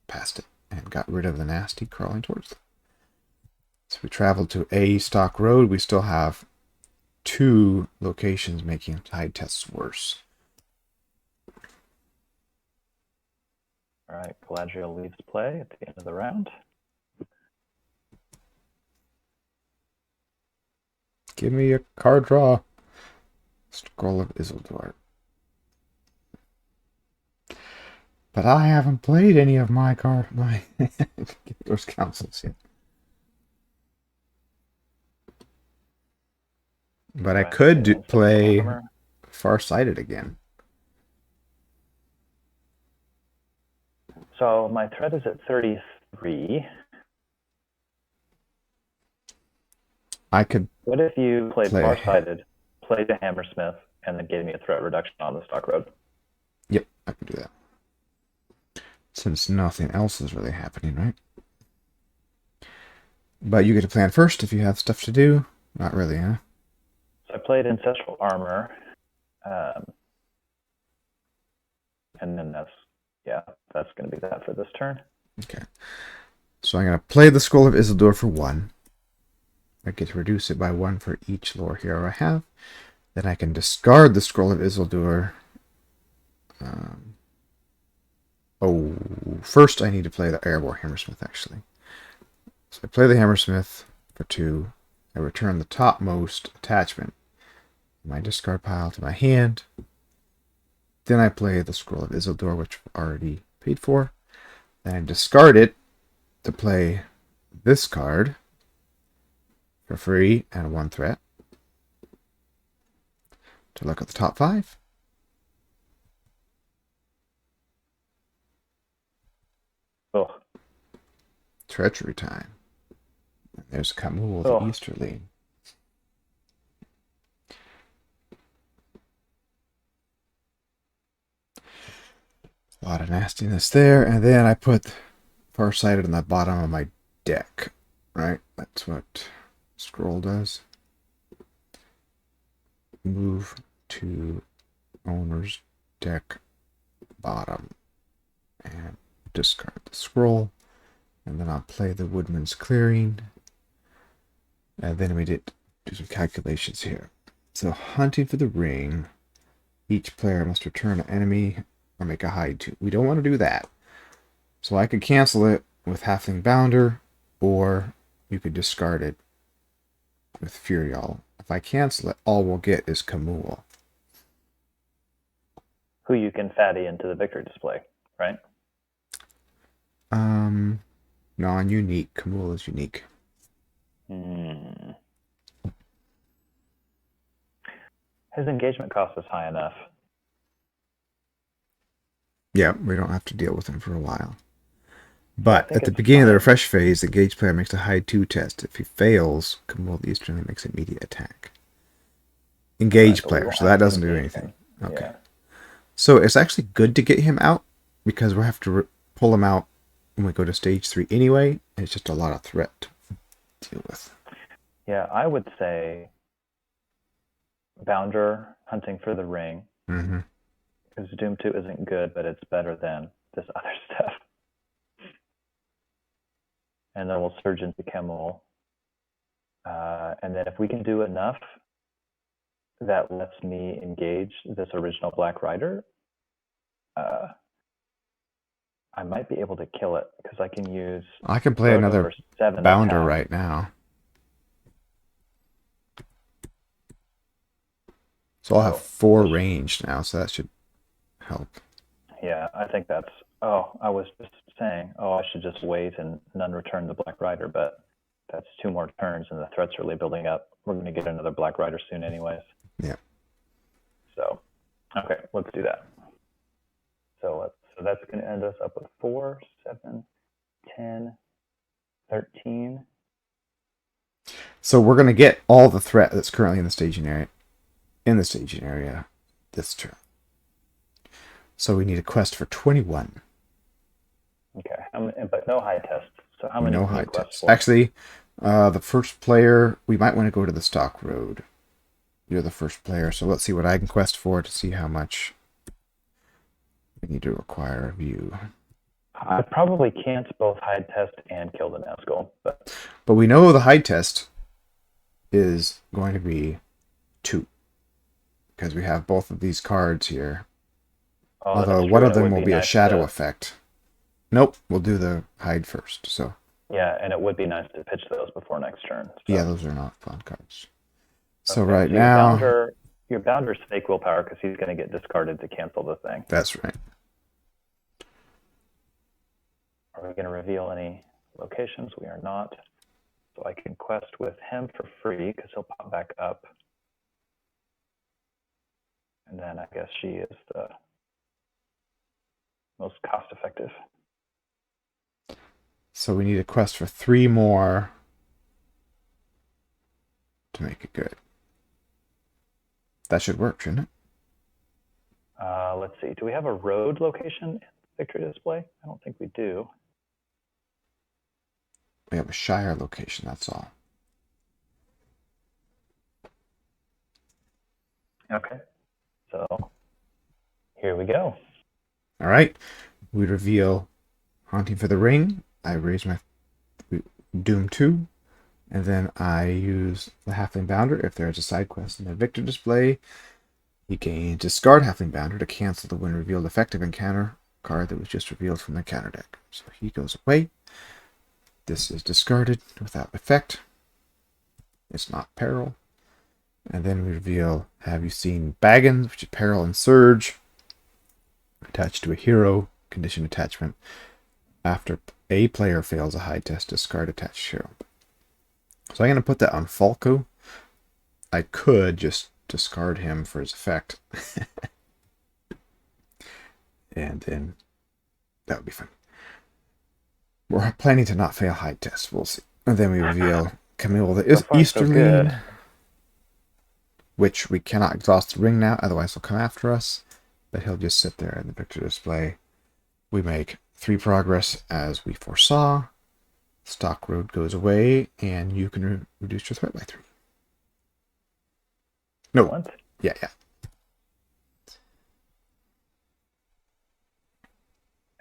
Passed it, and got rid of the nasty crawling towards them. So we traveled to a Stock Road. We still have 2 locations making hide tests worse. All right, Galadriel leaves play at the end of the round. Give me a card draw. Scroll of Isildur. But I haven't played any of my those councils yet. But I could play Farsighted again. So my threat is at 33. I could. What if you played Farsighted, played the Hammersmith, and then gave me a threat reduction on the stock road? Yep, I can do that. Since nothing else is really happening, right? But you get to plan first if you have stuff to do. Not really, huh? So I played Ancestral Armor. And then that's going to be that for this turn. Okay. So I'm going to play the Scroll of Isildur for 1. I get to reduce it by 1 for each lore hero I have. Then I can discard the Scroll of Isildur. First I need to play the Erebor Hammersmith, actually. So I play the Hammersmith for 2. I return the topmost attachment in my discard pile to my hand. Then I play the Scroll of Isildur, which I've already paid for. Then I discard it to play this card for free and 1 threat. To look at the top 5. Ugh. Treachery time. And there's Kamul, the Easterling. A lot of nastiness there. And then I put Farsighted on the bottom of my deck. Right? That's what Scroll does. Move to owner's deck bottom. And discard the scroll. And then I'll play the Woodman's Clearing. And then we did do some calculations here. So hunting for the ring. Each player must return an enemy or make a hide to. We don't want to do that. So I could cancel it with Halfling Bounder, or you could discard it with Furial. If I cancel it, all we'll get is Kamul. Who you can fatty into the victory display, right? Non-unique. Kamul is unique. His engagement cost is high enough. Yeah, we don't have to deal with him for a while. But at the beginning of the refresh phase, the engaged player makes a hide 2 test. If he fails, Kamul the Easterling makes immediate attack. Engaged player, so that doesn't do anything. Okay. Yeah. So it's actually good to get him out, because we'll have to pull him out when we go to stage 3 anyway. It's just a lot of threat to deal with. Yeah, I would say Bounder, hunting for the ring. Mm-hmm. Because Doom 2 isn't good, but it's better than this other stuff. And then we'll surge into Kamul. And then if we can do enough that lets me engage this original Black Rider, I might be able to kill it, because I can use... I can play another Bounder right now. So I'll have 4 ranged now, so that should help. Yeah, I think that's... I was just saying, I should just wait and none return the Black Rider, but that's 2 more turns and the threat's really building up. We're going to get another Black Rider soon anyways. Yeah. So, okay, let's do that. So that's going to end us up with 4, 7, 10, 13. So we're going to get all the threat that's currently in the staging area this turn. So we need a quest for 21. Okay, but no high tests. So how many? No high tests. Actually, the first player, we might want to go to the stock road. You're the first player, so let's see what I can quest for to see how much we need to require of you. I probably can't both hide test and kill the Nazgul, but we know the hide test is going to be 2, because we have both of these cards here. Although one of them will be a shadow effect. Nope, we'll do the hide first. So Yeah, and it would be nice to pitch those before next turn. yeah, So. those are not fun cards. So Okay, right so now, your bounder's fake willpower because he's going to get discarded to cancel the thing. that's right. Are we going to reveal any locations? We are not. So I can quest with him for free because he'll pop back up. And then I guess she is the most cost effective. So we need a quest for 3 more to make it good. That should work, shouldn't it? Let's see. Do we have a road location in victory display? I don't think we do. We have a Shire location, that's all. Okay. So here we go. All right. We reveal Haunting for the Ring. I raise my Doom 2. And then I use the Halfling Bounder. If there is a side quest in the victor display, you can discard Halfling Bounder to cancel the when revealed effective encounter card that was just revealed from the counter deck. So he goes away. This is discarded without effect. It's not peril. And then we reveal, have you seen Baggins, which is peril and surge, attached to a hero, condition attachment. After a player fails a hide test, discard attached hero. So I'm going to put that on Falco. I could just discard him for his effect. And then that would be fun. We're planning to not fail hide tests. We'll see. And then we reveal Camille the Easterling, which we cannot exhaust the ring now, otherwise he'll come after us. But he'll just sit there in the victor display. We make 3 progress as we foresaw. Stock road goes away, and you can reduce your threat by 3. No. What? Yeah.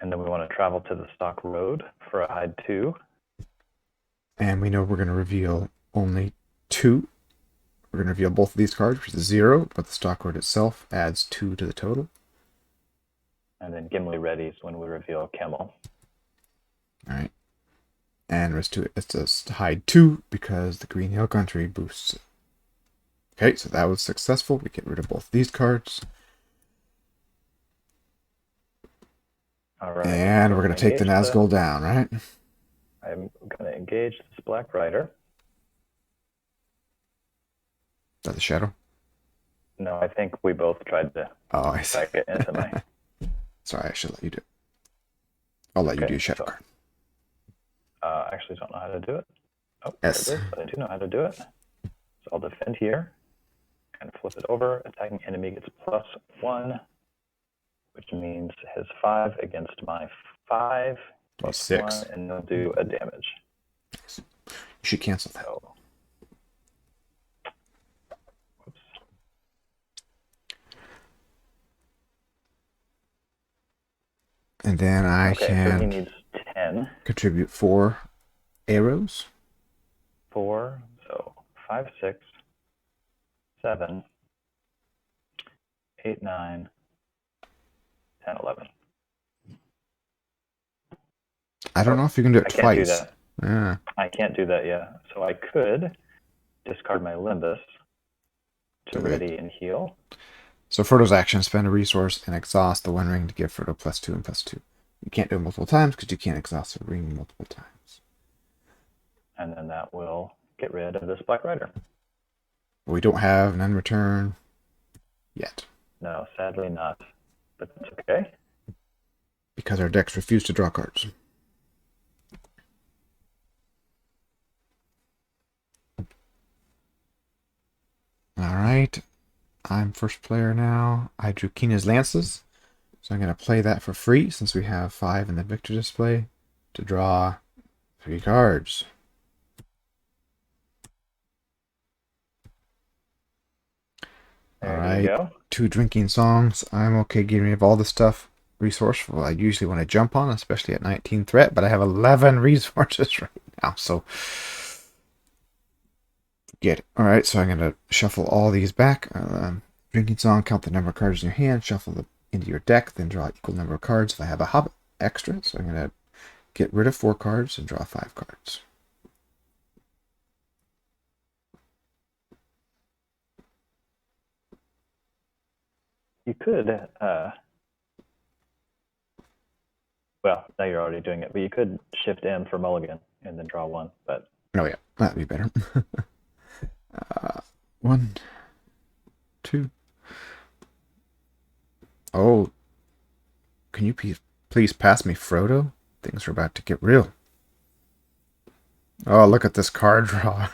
And then we want to travel to the stock road for a hide 2. And we know we're going to reveal only 2. We're going to reveal both of these cards, which is 0, but the stock road itself adds 2 to the total. And then Gimli readies when we reveal Camel. All right. And it's a hide 2 because the Green Hill Country boosts it. Okay, so that was successful. We get rid of both these cards. All right. And we're going to take the Nazgul down, right? I'm going to engage this Black Rider. Is that the Shadow? No, I think we both tried to back it into my... Sorry, I should let you do it. I'll let you do Shadow card. I actually don't know how to do it. Oh, yes. There it is, but I do know how to do it. So I'll defend here and flip it over. Attacking enemy gets +1, which means his 5 against my 5 plus 6. 1, and he'll do a damage. Nice. You should cancel that. So, whoops. And then I can so he needs 10. Contribute 4 arrows. 4, so 5, 6, 7, 8, 9, 10, 11. I don't know if you can do it twice. I can't do that. Yeah. I can't do that yet. So I could discard my Limbus to ready and heal. So Frodo's action, spend a resource and exhaust the One Ring to give Frodo +2 and +2. You can't do it multiple times because you can't exhaust the ring multiple times. And then that will get rid of this Black Rider. We don't have an end return yet. No, sadly not. But that's okay. Because our decks refuse to draw cards. Alright. I'm first player now. I drew Keena's Lances. So I'm going to play that for free since we have 5 in the victor display to draw 3 cards. There you go. 2 drinking songs. I'm okay getting rid of all the stuff resourceful I usually want to jump on, especially at 19 threat, but I have 11 resources right now, so get it. Alright, so I'm going to shuffle all these back. Drinking song, count the number of cards in your hand, shuffle them into your deck, then draw equal number of cards if I have a Hobbit extra. So I'm going to get rid of 4 cards and draw 5 cards. You could, well, now you're already doing it, but you could shift M for mulligan and then draw 1. But Oh yeah, that'd be better. 1, 2. Oh, can you please pass me Frodo? Things are about to get real. Oh, look at this card draw.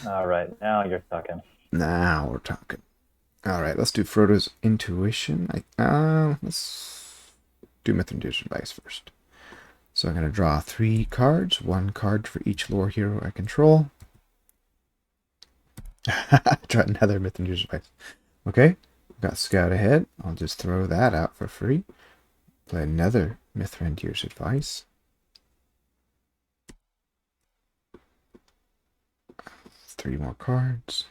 all right, now you're talking. Now we're talking. All right, let's do Frodo's intuition. Let's do Myth-Induced Advice first. So I'm going to draw 3 cards, 1 card for each lore hero I control. Draw another Myth-Induced Advice. Okay, got Scout Ahead. I'll just throw that out for free. Play another Myth-Induced Advice. 3 more cards.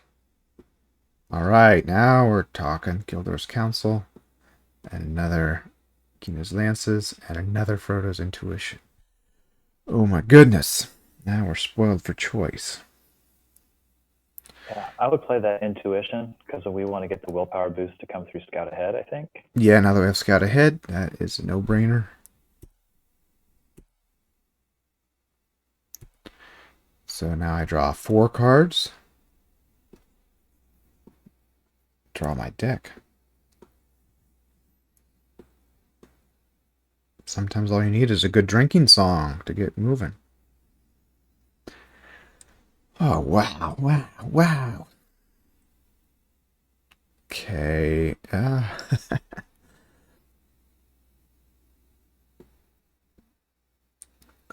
Alright, now we're talking. Gildor's Council. And another Kina's Lances. And another Frodo's Intuition. Oh my goodness. Now we're spoiled for choice. Yeah, I would play that intuition because we want to get the willpower boost to come through Scout Ahead, I think. Yeah, now that we have Scout Ahead, that is a no-brainer. So now I draw 4 cards. Draw my deck. Sometimes all you need is a good drinking song to get moving. Oh, wow, wow, wow. Okay. I'm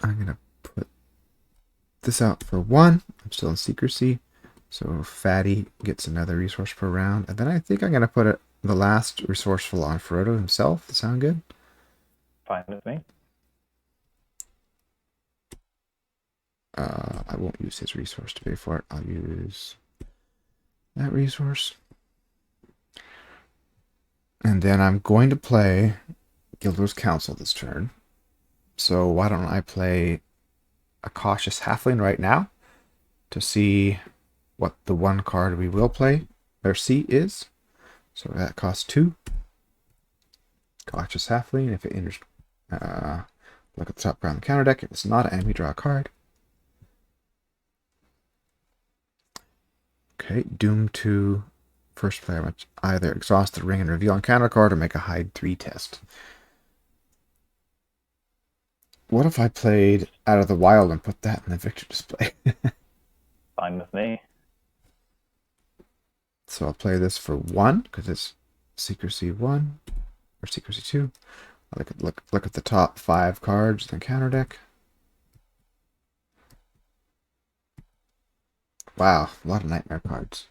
going to put this out for 1. I'm still in secrecy. So Fatty gets another resource per round. And then I think I'm going to put the last resourceful on Frodo himself. Does that sound good? Fine with me. I won't use his resource to pay for it. I'll use that resource. And then I'm going to play Gildor's Council this turn. So why don't I play a Cautious Halfling right now to see what the 1 card we will play or see is. So that costs 2. Cautious Halfling. If it enters, look at the top card on the counter deck. If it's not an enemy, draw a card. Okay, Doom to first player must either exhaust the ring and reveal on counter card or make a hide 3 test. What if I played Out of the Wild and put that in the victor display? Fine with me. So I'll play this for 1 because it's Secrecy 1 or Secrecy 2. I'll look at the top 5 cards in the counter deck. Wow, a lot of nightmare cards.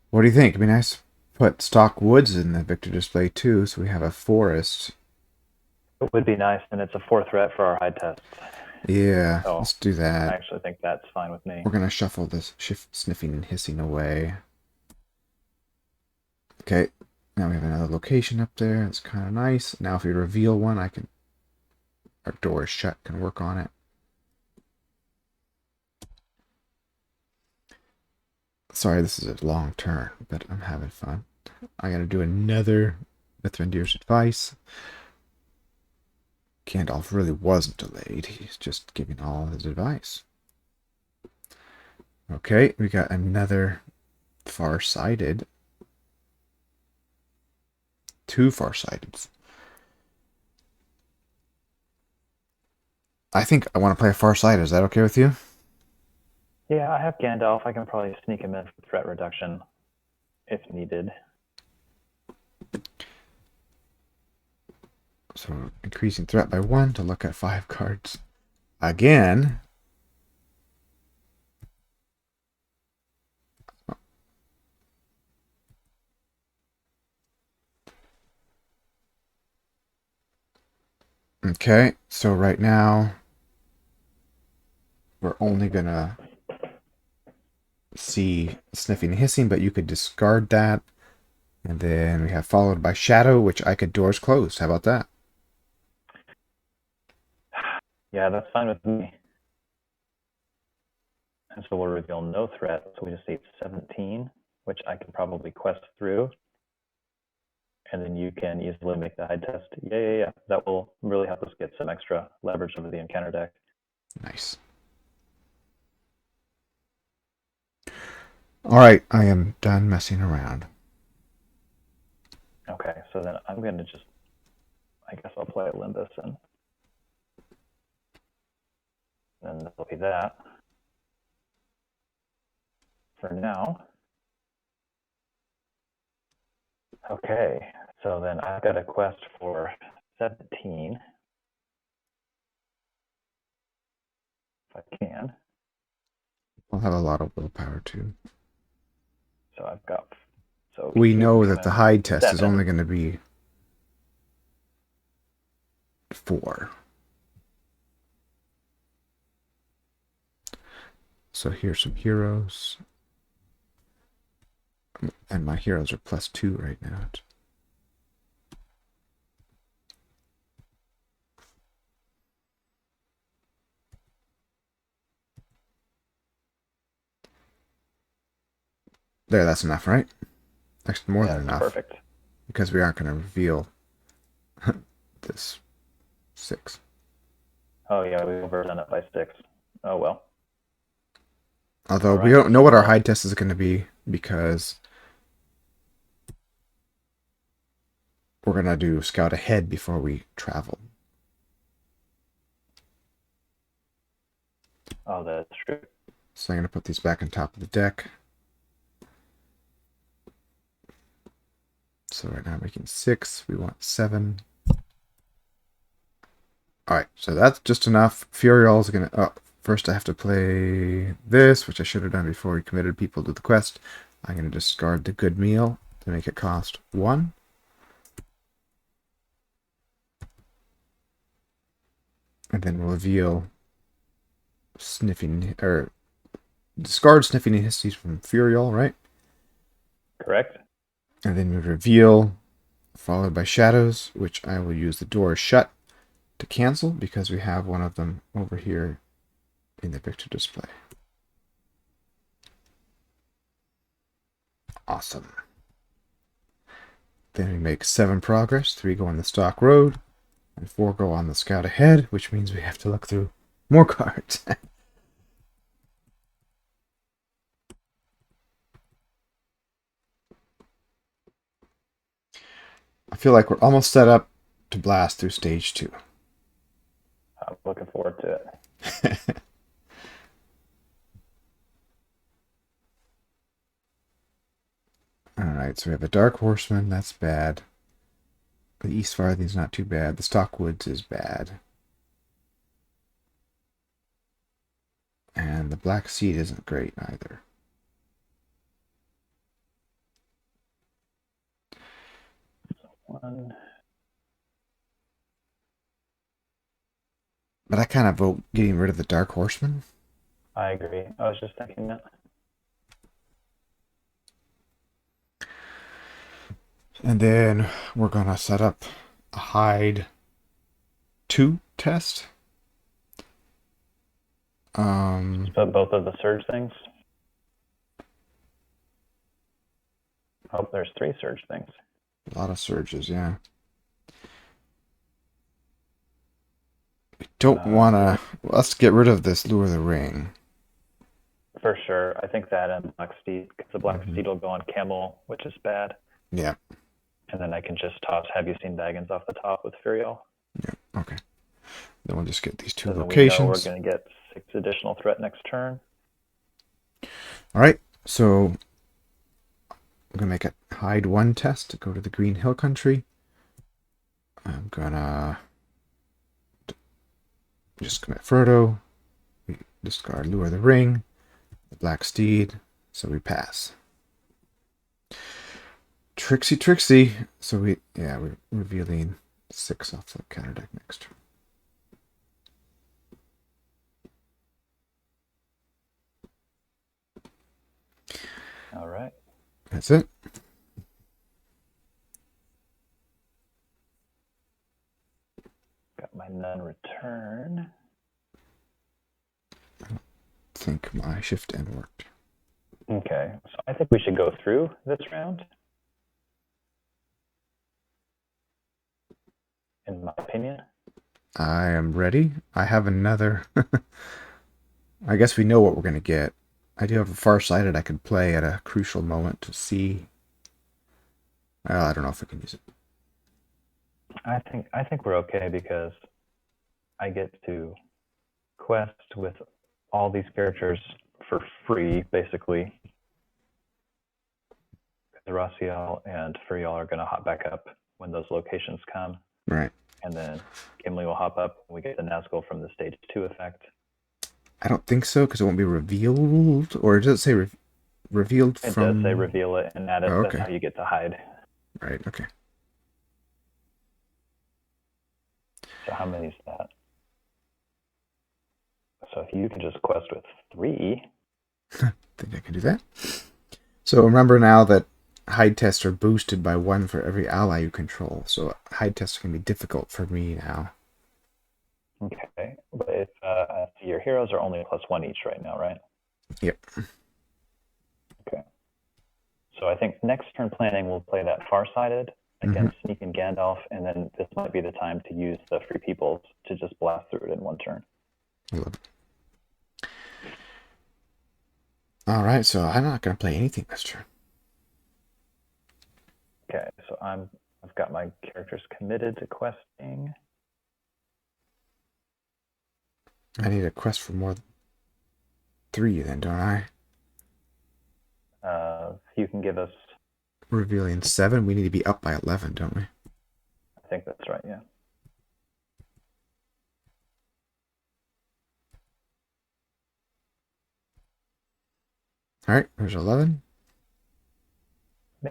What do you think? It'd be nice to put Stock Woods in the victor display too, so we have a forest. It would be nice, and it's a 4 threat for our hide tests. Yeah, So let's do that. I actually think that's fine with me. We're going to shuffle this sniffing and hissing away. Okay, now we have another location up there. It's kind of nice. Now if we reveal one, our door is shut, can work on it. Sorry, this is a long turn, but I'm having fun. I'm going to do another Mithrandir's Advice. Gandalf really wasn't delayed. He's just giving all his advice. Okay, we got another Farsighted. 2 Farsighteds. I think I want to play a Farsighted. Is that okay with you? Yeah, I have Gandalf. I can probably sneak him in for threat reduction if needed. So increasing threat by 1 to look at 5 cards. Again. Okay, so right now we're only gonna see sniffing and hissing, but you could discard that. And then we have followed by shadow, which I could doors closed. How about that? Yeah, that's fine with me. And so we'll reveal no threat. So we just need 17, which I can probably quest through. And then you can easily make the hide test. Yeah. That will really help us get some extra leverage over the encounter deck. Nice. All right, I am done messing around. Okay, so then I'm going to just, I guess I'll play Olympus and then that'll be that for now. Okay, so then I've got a quest for 17. If I can. I'll have a lot of willpower too. So I've got, so We know that the human hide test is 7. only going to be 4. So here's some heroes. And my heroes are +2 right now. There, that's enough, right? Actually, more than That's enough. perfect. Because we aren't going to reveal this 6. Oh yeah, we overdone it by 6. Oh well. Although we Right, don't know what our well, hide test is going to be because we're going to do scout ahead before we travel. oh, that's true. So I'm going to put these back on top of the deck. So right now I'm making 6. We want 7. Alright, so that's just enough. Furiol's going to... Oh, first I have to play this, which I should have done before we committed people to the quest. I'm going to discard the good meal to make it cost 1. And then we'll reveal sniffing... Or discard sniffing and hissing from Furiol, right? Correct. And then we reveal, followed by shadows, which I will use the door shut to cancel because we have one of them over here in the picture display. Awesome. Then we make 7 progress, 3 go on the stock road, and 4 go on the scout ahead, which means we have to look through more cards. I feel like we're almost set up to blast through stage 2. I'm looking forward to it. Alright, so we have a Dark Horseman, that's bad. The East Farthing's not too bad. The Stockwoods is bad. And the Black Seed isn't great either. One. But I kind of vote getting rid of the Dark Horseman. I agree. I was just thinking that. And then we're going to set up a hide 2 test. Put both of the surge things. Oh, there's 3 surge things. A lot of surges, yeah. I don't want to... Let's get rid of this Lure the Ring. For sure. I think that and Black Steed, because the Black Steed will go on Camel, which is bad. Yeah. And then I can just toss Have You Seen Daggins off the top with Furiel. Yeah, okay. Then we'll just get these 2 So locations. we know we're going to get 6 additional threat next turn. Alright, so I'm going to make a hide 1 test to go to the Green Hill Country. I'm going to just commit Frodo. We discard Lure the Ring, the Black Steed, so we pass. Trixie. So we're revealing 6 off the counter deck next turn. All right. That's it. Got my none return. I think my shift N worked. Okay, so I think we should go through this round. In my opinion. I am ready. I have another. I guess we know what we're going to get. I do have a Farsighted I could play at a crucial moment to see. Well, I don't know if I can use it. I think we're okay because I get to quest with all these characters for free, basically. Raciel and Furiel are going to hop back up when those locations come. Right. And then Gimli will hop up when we get the Nazgul from the stage 2 effect. I don't think so, because it won't be revealed. Or does it say revealed It from... does say reveal it and add it. Oh, okay. That's how you get to hide. Right, okay. So how many is that? So if you can just quest with 3... I think I can do that. So remember now that hide tests are boosted by 1 for every ally you control. So hide tests can be difficult for me now. Okay, but if your heroes are only +1 each right now, right? Yep. Okay. So I think next turn planning we'll play that Farsighted against Sneak and Gandalf, and then this might be the time to use the Free Peoples to just blast through it in 1 turn. I love it. Alright, so I'm not going to play anything this turn. Okay, so I've got my characters committed to questing. I need a quest for more than 3 then, don't I? You can give us... Revealing 7, we need to be up by 11, don't we? I think that's right, yeah. Alright, there's 11.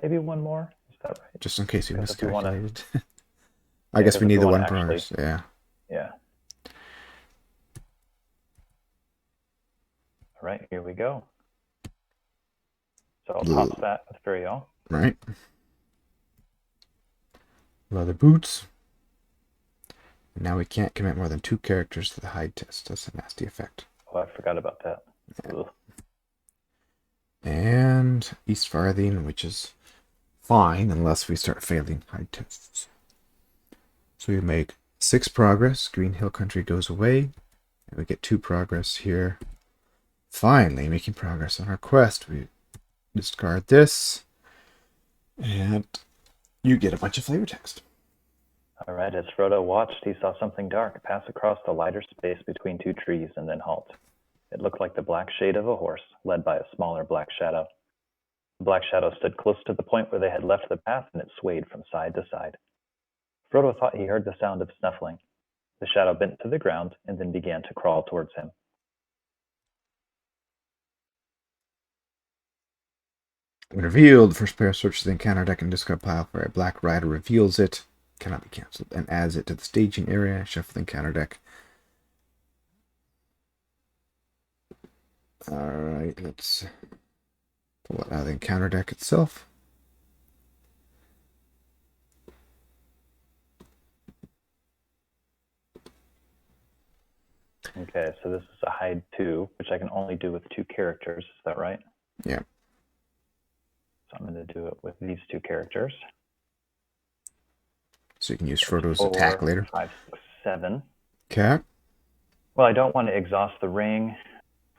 Maybe 1 more, is that right? Just in case we miscalculated. I Yeah, guess we need the 1 actually... progress, yeah. Yeah. All right, here we go. So I'll toss that with Furiel. Right. Leather boots. And now we can't commit more than 2 characters to the hide test. That's a nasty effect. Oh, I forgot about that. Yeah. And East Farthing, which is fine unless we start failing hide tests. So we make 6 progress. Green Hill Country goes away. And we get 2 progress here. Finally making progress on our quest. We discard this. And you get a bunch of flavor text. All right, as Frodo watched, he saw something dark pass across the lighter space between 2 trees and then halt. It looked like the black shade of a horse, led by a smaller black shadow. The black shadow stood close to the point where they had left the path, and it swayed from side to side. Frodo thought he heard the sound of snuffling. The shadow bent to the ground and then began to crawl towards him. When revealed, the first player searches the encounter deck and discard pile where a black rider reveals it. Cannot be cancelled, and adds it to the staging area. Shuffle the encounter deck. Alright, let's pull it out of the encounter deck itself. Okay, so this is a hide 2, which I can only do with 2 characters. Is that right? Yeah. So I'm going to do it with these 2 characters. So you can use Frodo's attack later. 5, 6, 7. Okay. Well, I don't want to exhaust the ring.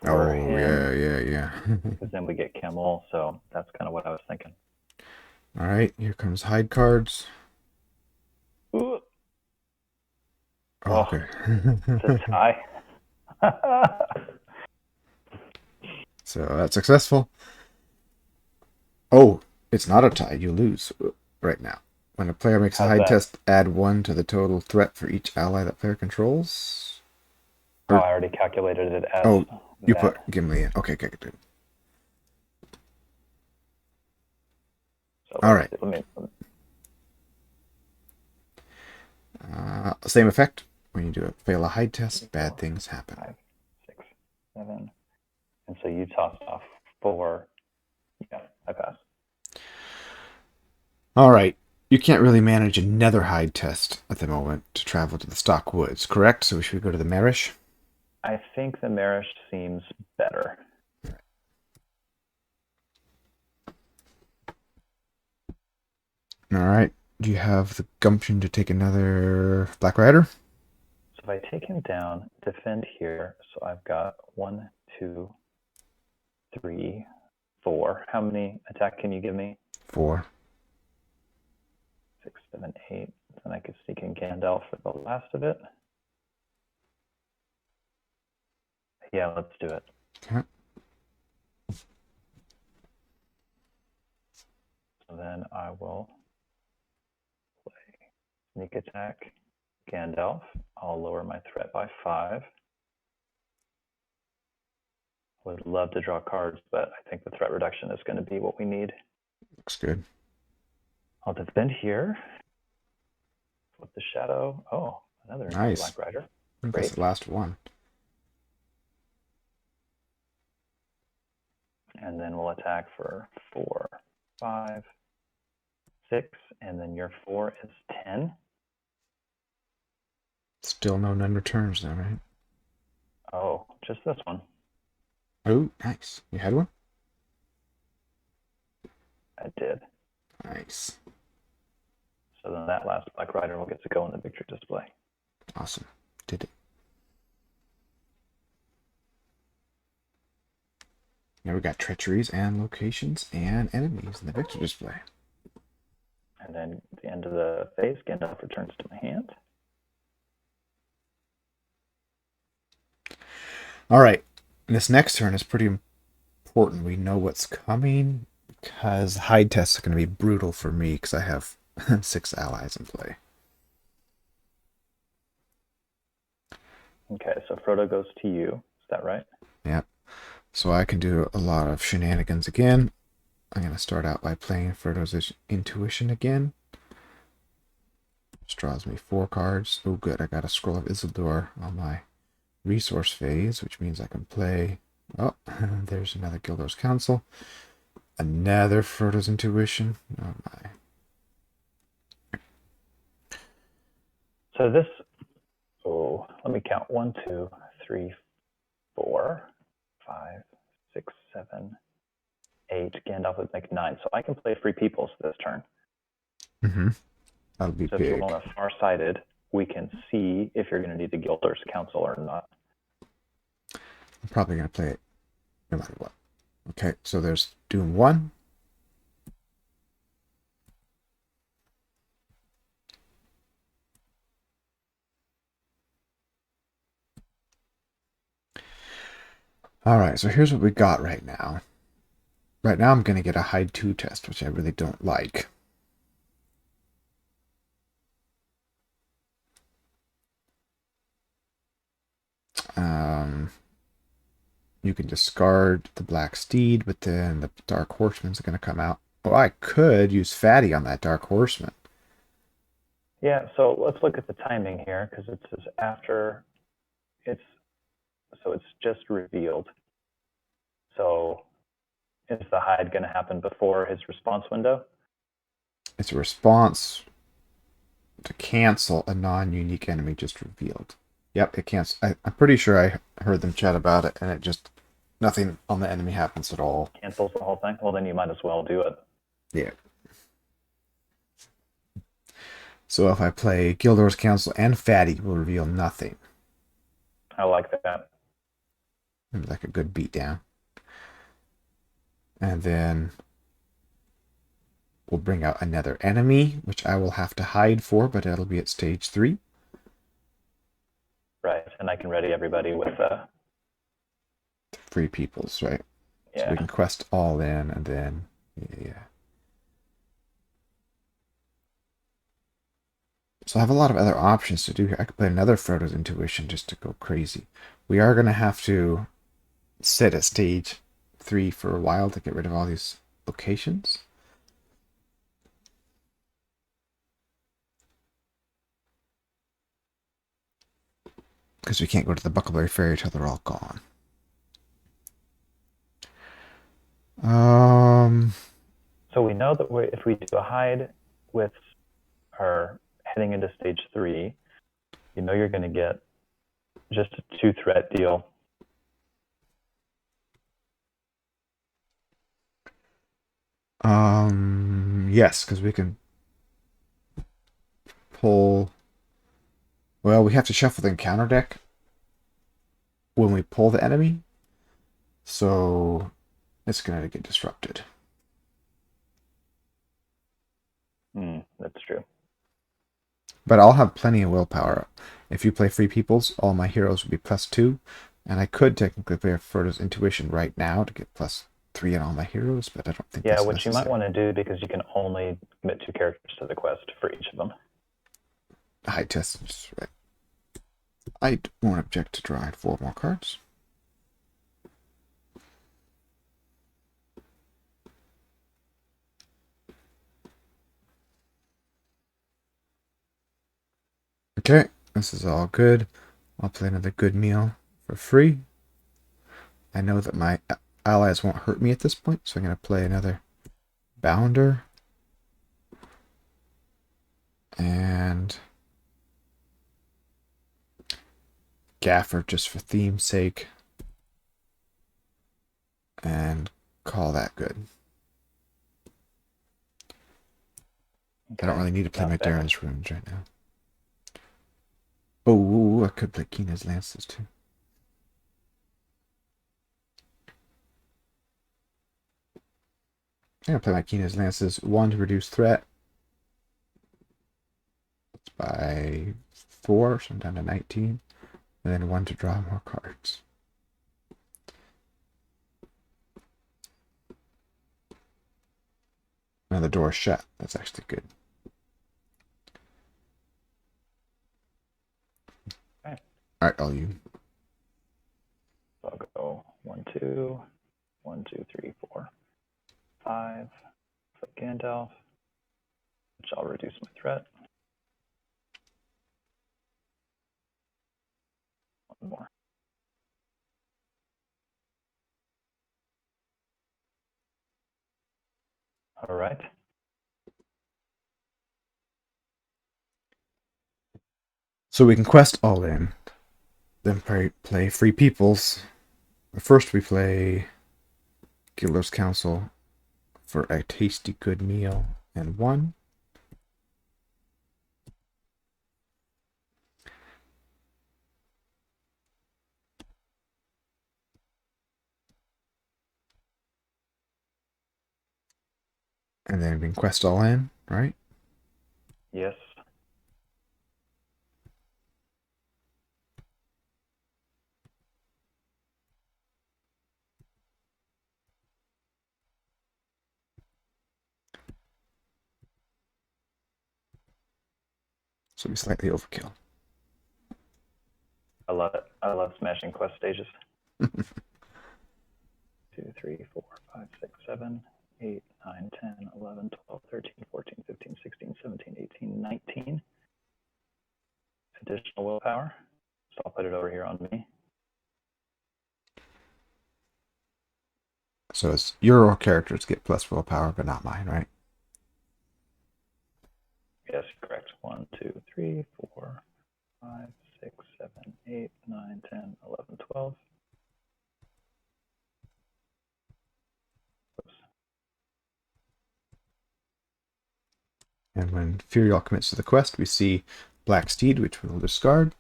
Oh, yeah. Because then we get Camel, so that's kind of what I was thinking. All right, here comes hide cards. Ooh. Oh, okay. It's a tie. So that's successful. Oh, it's not a tie. You lose right now. When a player makes a hide test, add 1 to the total threat for each ally that player controls. I already calculated it as... Oh, you put Gimli in. Okay, good. So all right. Same effect. When you fail a hide test, bad things happen. 5, 6, 7. And so you tossed off 4. Yeah, I pass. All right. You can't really manage a netherhide test at the moment to travel to the stock woods, correct? So we should go to the Marish. I think the Marish seems better. All right. Do you have the gumption to take another Black Rider? So if I take him down, defend here, so I've got 1, 2, 3, 4. How many attack can you give me? 4. 6, 7, 8. Then I could sneak in Gandalf for the last of it. Yeah, let's do it. Okay. So then I will play sneak attack Gandalf. I'll lower my threat by 5. Would love to draw cards, but I think the threat reduction is going to be what we need. Looks good. I'll defend here. Flip the shadow. Oh, another Nice. Black Rider. I think Great. that's the last one. And then we'll attack for 4, 5, 6, and then your 4 is 10. Still no none returns though, right? Oh, just this one. Oh, nice. You had one? I did. Nice. So then that last Black Rider will get to go in the victory display. Awesome. Did it. Now we got treacheries and locations and enemies in the victory display. And then at the end of the phase, Gandalf returns to my hand. All right. This next turn is pretty important. We know what's coming because hide tests are going to be brutal for me because I have 6 allies in play. Okay, so Frodo goes to you. Is that right? Yep. So I can do a lot of shenanigans again. I'm going to start out by playing Frodo's Intuition again. Which draws me 4 cards. Oh, good. I got a Scroll of Isildur on my resource phase, which means I can play... Oh, there's another Gildor's Council. Another Frodo's Intuition. Oh, my. So this... Oh, let me count. 1, 2, 3, 4, 5, 6, 7, 8. Gandalf would make 9. So I can play Free Peoples this turn. Mm-hmm. That'll be so big. If you want a Farsighted, we can see if you're going to need the Gildor's Council or not. I'm probably going to play it no matter what. Okay, so there's Doom 1. All right, so here's what we got right now. Right now I'm going to get a Hide 2 test, which I really don't like. You can discard the Black Steed, but then the Dark Horseman's going to come out. Oh, I could use Fatty on that Dark Horseman. Yeah, so let's look at the timing here, because it says after it's just revealed. So is the hide going to happen before his response window? It's a response to cancel a non-unique enemy just revealed. Yep, it cancels. I'm pretty sure I heard them chat about it, and it just nothing on the enemy happens at all. Cancels the whole thing? Well, then you might as well do it. Yeah. So if I play Gildor's Council and Fatty, will reveal nothing. I like that. Like a good beatdown. And then we'll bring out another enemy, which I will have to hide for, but it'll be at stage 3. Right, and I can ready everybody with Free Peoples, right? Yeah. So we can quest all in, and then yeah. So I have a lot of other options to do here. I could play another Frodo's Intuition just to go crazy. We are going to have to sit at stage 3 for a while to get rid of all these locations. Because we can't go to the Buckleberry Ferry till they're all gone. So we know that if we do a hide with our heading into stage 3, you know you're going to get just a 2-threat deal. Yes, because we can pull. Well, we have to shuffle the encounter deck when we pull the enemy, so it's going to get disrupted. That's true. But I'll have plenty of willpower. If you play Free Peoples, all my heroes will be +2, and I could technically play Frodo's Intuition right now to get +3 on all my heroes, but I don't think that's which necessary. you might want to do because you can only commit 2 characters to the quest for each of them. High test, right. I won't object to drawing 4 more cards. Okay, this is all good. I'll play another good meal for free. I know that my allies won't hurt me at this point, so I'm going to play another Bounder. And Gaffer just for theme's sake. And call that good. Okay. I don't really need to play Not my bad. Darren's runes right now. Oh, I could play Kina's Lances too. I'm going to play my Kina's Lances. 1 to reduce threat. It's by 4, so I'm down to 19. And then 1 to draw more cards. Now the door's shut. That's actually good. Okay. Alright, all you. So I'll go 1, 2, 1, 2, 3, 4, 5 for Gandalf, which I'll reduce my threat. 1 more. All right. So we can quest all in. Then play Free Peoples. First we play Giller's Council for a tasty good meal and 1. And then we can quest all in, right? Yes. So we slightly overkill. I love it. I love smashing quest stages. 2, 3, 4, 5, 6, 7, 8, 9, 10, 11, 12, 13, 14, 15, 16, 17, 18, 19. Additional willpower. So I'll put it over here on me. So it's your characters get plus willpower, but not mine, right? Yes, correct. 1, 2, 3, 4, 5, 6, 7, 8, 9, 10, 11, 12. Oops. And when Furiel commits to the quest, we see Black Steed, which we will discard.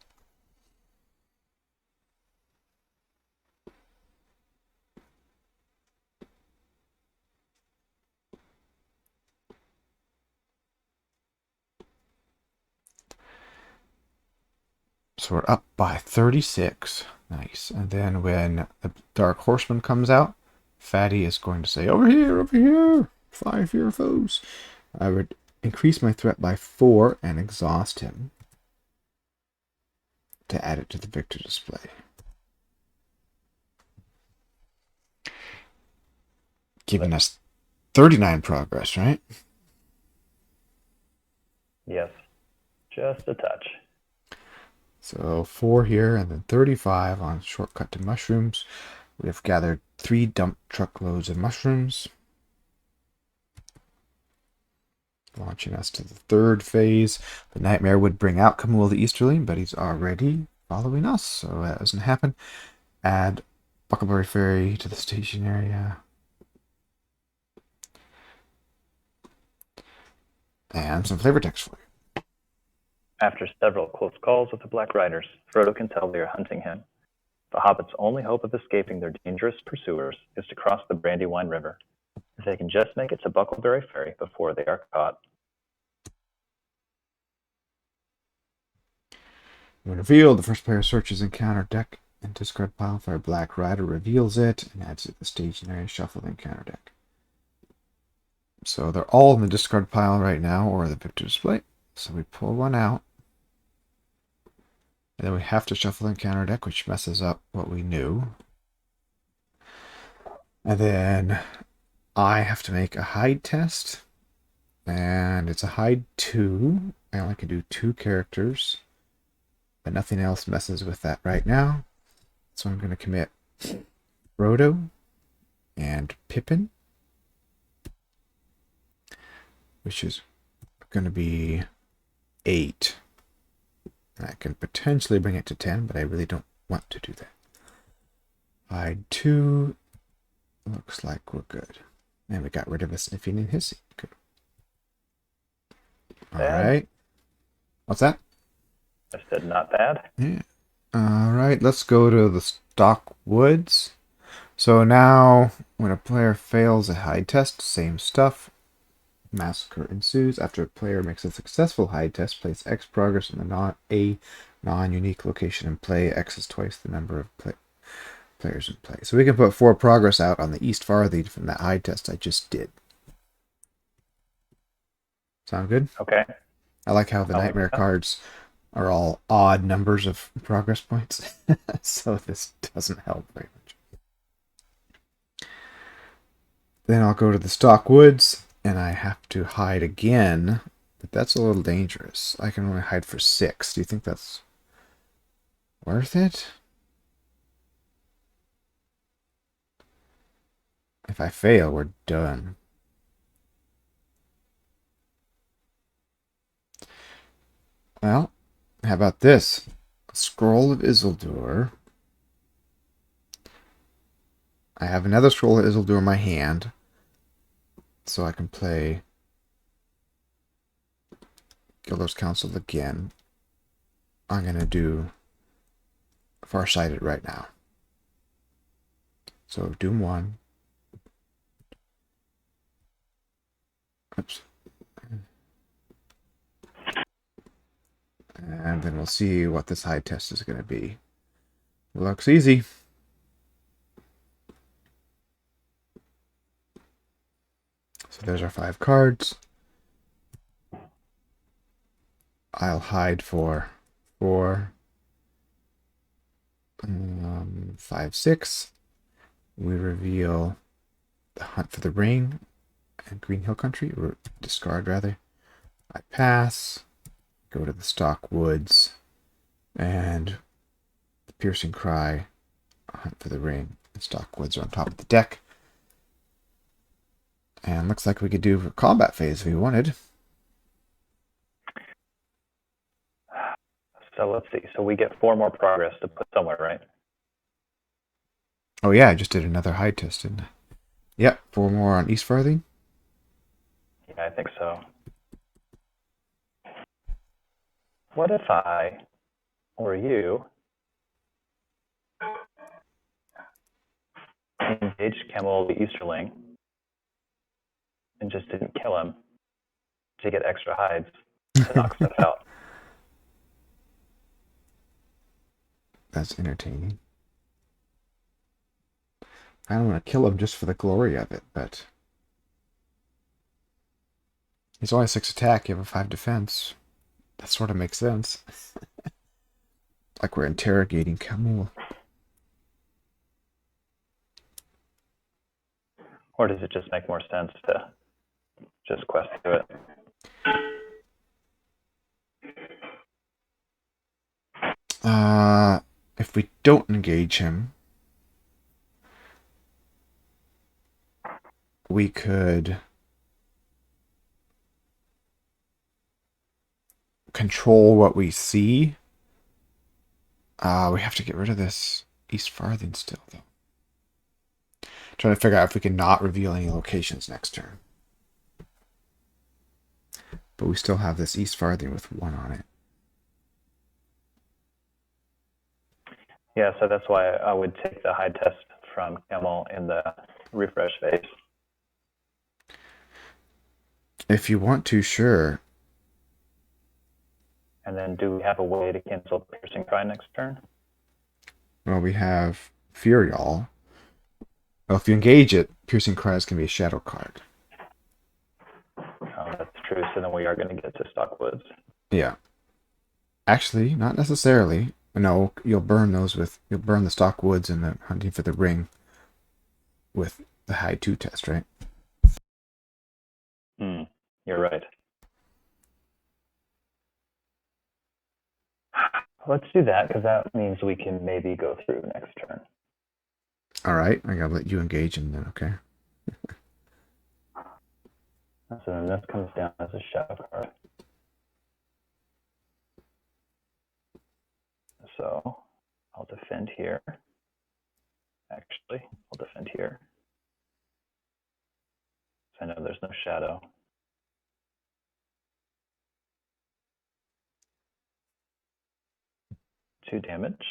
So we're up by 36. Nice. And then when the Dark Horseman comes out, Fatty is going to say, over here, over here, 5 your foes. I would increase my threat by 4 and exhaust him to add it to the victor display. Giving us 39 progress, right? Yes, just a touch. So 4 here and then 35 on Shortcut to Mushrooms. We have gathered 3 dump truckloads of mushrooms. launching us to the third phase. The Nightmare would bring out Camul the Easterling, but he's already following us, so that doesn't happen. Add Buckleberry Ferry to the station area. And some flavor text for you. After several close calls with the Black Riders, Frodo can tell they are hunting him. The hobbits' only hope of escaping their dangerous pursuers is to cross the Brandywine River. If they can just make it to Buckleberry Ferry before they are caught. When revealed, the first player searches encounter deck and discard pile for a Black Rider, reveals it, and adds it to the staging area, shuffle the encounter deck. So they're all in the discard pile right now, or the victor display. So we pull one out. And then we have to shuffle the encounter deck, which messes up what we knew. And then I have to make a hide test. And it's a hide 2. I only can do 2 characters. But nothing else messes with that right now. So I'm going to commit Frodo and Pippin, which is going to be 8. I can potentially bring it to 10, but I really don't want to do that. Hide 2. Looks like we're good. And we got rid of a sniffing and hissing. Good. Alright. What's that? I said not bad. Yeah. Alright, let's go to the stock woods. So now, when a player fails a hide test, same stuff. Massacre ensues. After a player makes a successful hide test, place X progress in a non-unique location and play. X is twice the number of players in play. So we can put 4 progress out on the East Farthing from that hide test I just did. Sound good? Okay. I like how the Nightmare cards are all odd numbers of progress points. So this doesn't help very much. Then I'll go to the stock woods. And I have to hide again, but that's a little dangerous. I can only hide for 6. Do you think that's worth it? If I fail, we're done. Well, how about this? Scroll of Isildur. I have another Scroll of Isildur in my hand. So I can play Gilder's Council again. I'm going to do Farsighted right now. So Doom 1. Oops. And then we'll see what this hide test is going to be. It looks easy. So there's our 5 cards. I'll hide for 4, 5, 6. We reveal the Hunt for the Ring and Green Hill Country, or discard rather. I pass, go to the stock woods, and the Piercing Cry, Hunt for the Ring, and stock woods are on top of the deck. And looks like we could do a combat phase if we wanted. So let's see. So we get 4 more progress to put somewhere, right? Oh yeah, I just did another hide test, didn't I? Yep, 4 more on East Farthing. Yeah, I think so. What if I, or you, engaged Camel the Easterling and just didn't kill him to get extra hides to knock stuff out? That's entertaining. I don't want to kill him just for the glory of it, but he's only 6 attack, you have a 5 defense. That sort of makes sense. Like we're interrogating Camul. Or does it just make more sense to just quest through it? If we don't engage him, we could control what we see. We have to get rid of this East Farthing still, though. Trying to figure out if we can not reveal any locations next turn. But we still have this East Farthing with 1 on it. Yeah, so that's why I would take the hide test from Camel in the refresh phase. If you want to, sure. And then do we have a way to cancel Piercing Cry next turn? Well, we have Furial. Well, if you engage it, Piercing Cries can be a shadow card. Oh, that's true. So then we are going to get to Stockwoods. Yeah. Actually, not necessarily. No, you'll burn the Stockwoods and the Hunting for the Ring with the Hide 2 test, right? You're right. Let's do that, because that means we can maybe go through next turn. Alright, I gotta let you engage him then, okay? So then this comes down as a shadow card. So I'll defend here. Actually, I'll defend here. So I know there's no shadow. Two damage.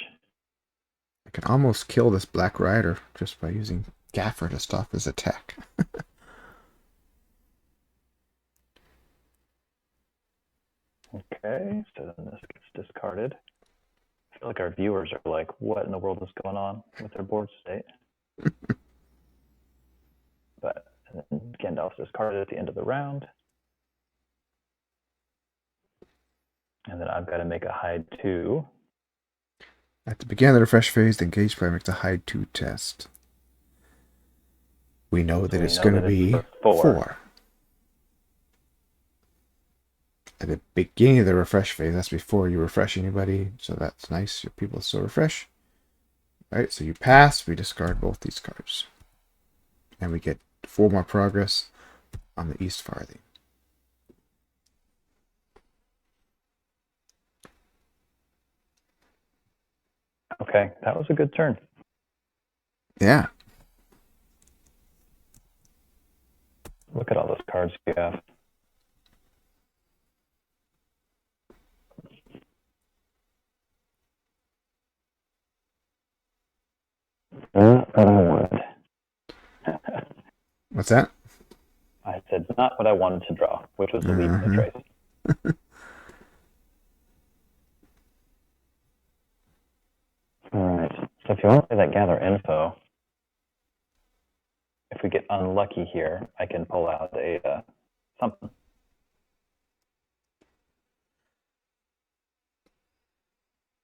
I can almost kill this Black Rider just by using Gaffer to stop his attack. Okay, so then this gets discarded. I feel like our viewers are like, what in the world is going on with their board state? But Gandalf's discarded at the end of the round. And then I've got to make a hide 2. At the beginning of the refresh phase, the engaged player makes a Hide 2 test. We know that it's going to be 4. At the beginning of the refresh phase, that's before you refresh anybody, so that's nice. Your people still refresh. Alright, so you pass, we discard both these cards. And we get 4 more progress on the East Farthing. Okay, that was a good turn. Yeah. Look at all those cards you have. Not what I wanted. What's that? I said not what I wanted to draw, which was the lead in the trace. Alright, so if you want to play that gather info, if we get unlucky here, I can pull out a something.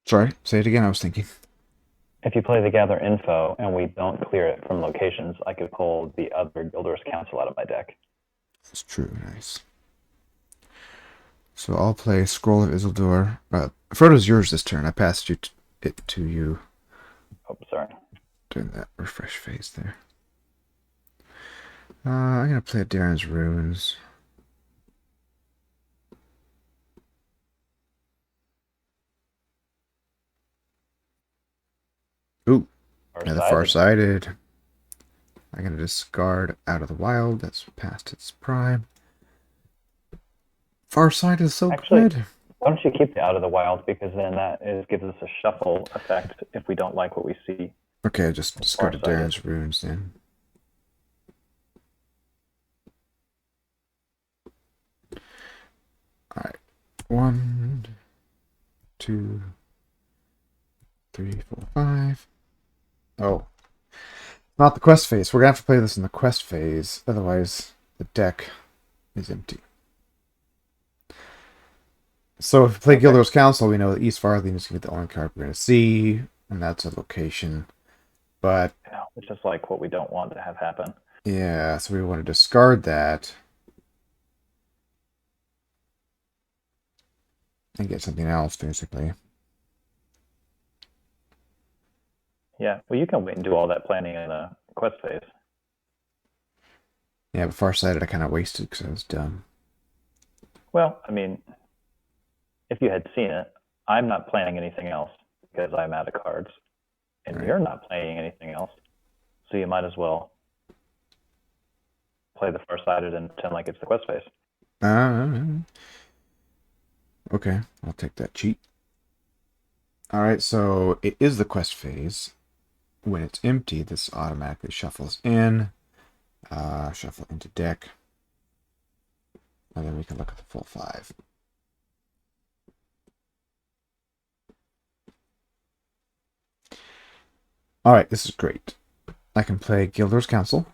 Sorry, say it again, I was thinking. If you play the gather info and we don't clear it from locations, I could pull the other Gilder's Council out of my deck. That's true, nice. So I'll play Scroll of Isildur. Frodo's yours this turn. I passed it to you. Oh, sorry. Doing that refresh phase there. I'm going to play Darren's Runes. Ooh, another Farsighted. I'm going to discard Out of the Wild. That's past its prime. Farsighted is so good. Why don't you keep the Out of the Wild, because then that gives us a shuffle effect if we don't like what we see. Okay, I just discarded Darren's Runes then. Alright. 1, 2, 3, 4, 5. Oh. Not the quest phase. We're going to have to play this in the quest phase. Otherwise, the deck is empty. So if we play Gilder's Council, we know that East Farthing is going to be the only card we're going to see. And that's a location. But... yeah, it's just like what we don't want to have happen. Yeah, so we want to discard that. And get something else, basically. Yeah, well, you can wait and do all that planning in the quest phase. Yeah, but Farsighted I kind of wasted because I was dumb. Well, I mean, if you had seen it, I'm not playing anything else because I'm out of cards, and Right. you're not playing anything else. So you might as well play the far-sighted and pretend like it's the quest phase. Okay, I'll take that cheat. All right, so it is the quest phase. When it's empty, this automatically shuffles in, shuffle into deck, and then we can look at the full 5. All right, this is great. I can play Gilder's Council,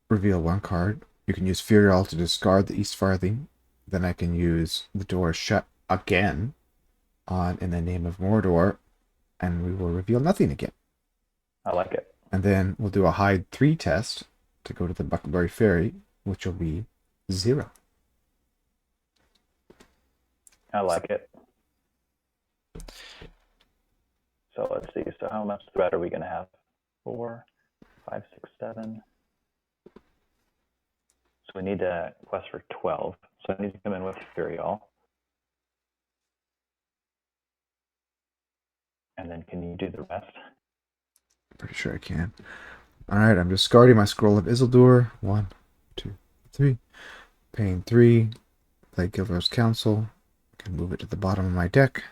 reveal 1 card. You can use Furial to discard the East Farthing. Then I can use the door shut again on In the Name of Mordor, and we will reveal nothing again. I like it. And then we'll do a hide 3 test to go to the Buckleberry Ferry, which will be 0. I like it. So let's see. So how much threat are we going to have? 4, 5, 6, 7. So we need to quest for 12. So I need to come in with Furial. And then can you do the rest? Pretty sure I can. Alright, I'm discarding my Scroll of Isildur. 1, 2, 3. Paying 3. Play Gilder's Council. I can move it to the bottom of my deck.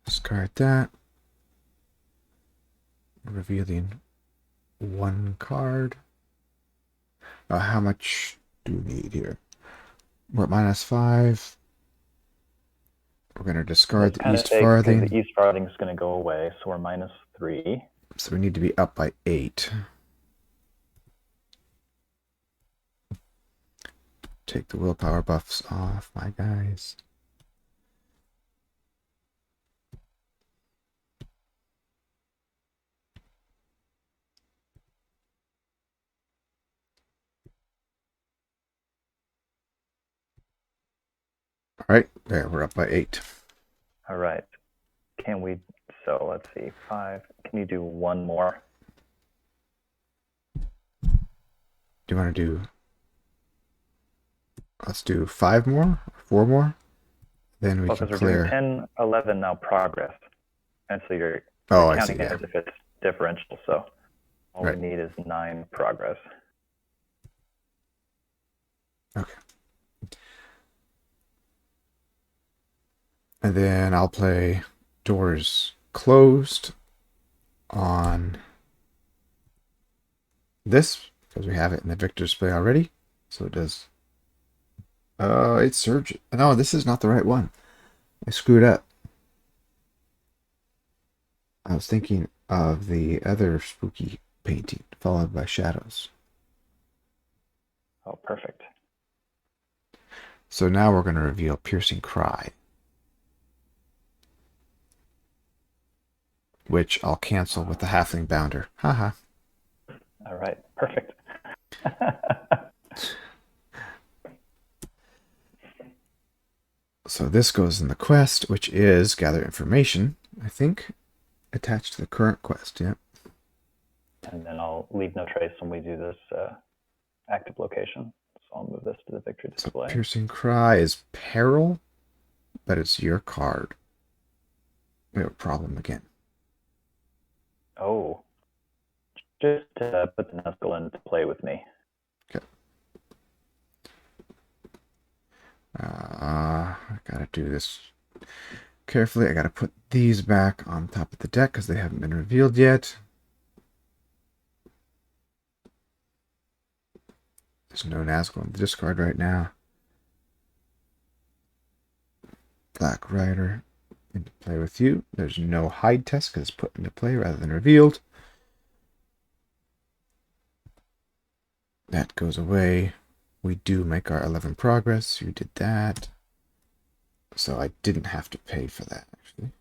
Discard that. Revealing 1 card. How much do we need here? We're at -5. We're going to discard That's the kind of East big because Farthing. the East Farthing is going to go away. So we're -3. So we need to be up by 8. Take the willpower buffs off, my guys. All right, there, we're up by 8. All right. Can we? So let's see. 5. Can you do 1 more? Do you want to do? Let's do 5 more, 4 more. Then we Well, can because we're doing clear. 10, 11 now progress. And so you're Oh, I see. counting it Yeah. as if it's differential. So all Right. we need is 9 progress. Okay. And then I'll play Doors Closed on this because we have it in the Victor display already. So it does. It's Surge. No, this is not the right one. I screwed up. I was thinking of the other spooky painting, followed by shadows. Oh, perfect. So now we're going to reveal Piercing Cry, which I'll cancel with the Halfling Bounder. Haha. All right, perfect. So this goes in the quest, which is gather information, I think, attached to the current quest. Yeah. And then I'll leave no trace when we do this active location. So I'll move this to the victory So display. Piercing Cry is peril, but it's your card. We have a problem again. Oh, just put the Nazgul into play with me. Okay. I gotta do this carefully. I gotta put these back on top of the deck because they haven't been revealed yet. There's no Nazgul in the discard right now. Black Rider into play with you. There's no hide test because it's put into play rather than revealed. That goes away. We do make our 11 progress. You did that. So I didn't have to pay for that, actually.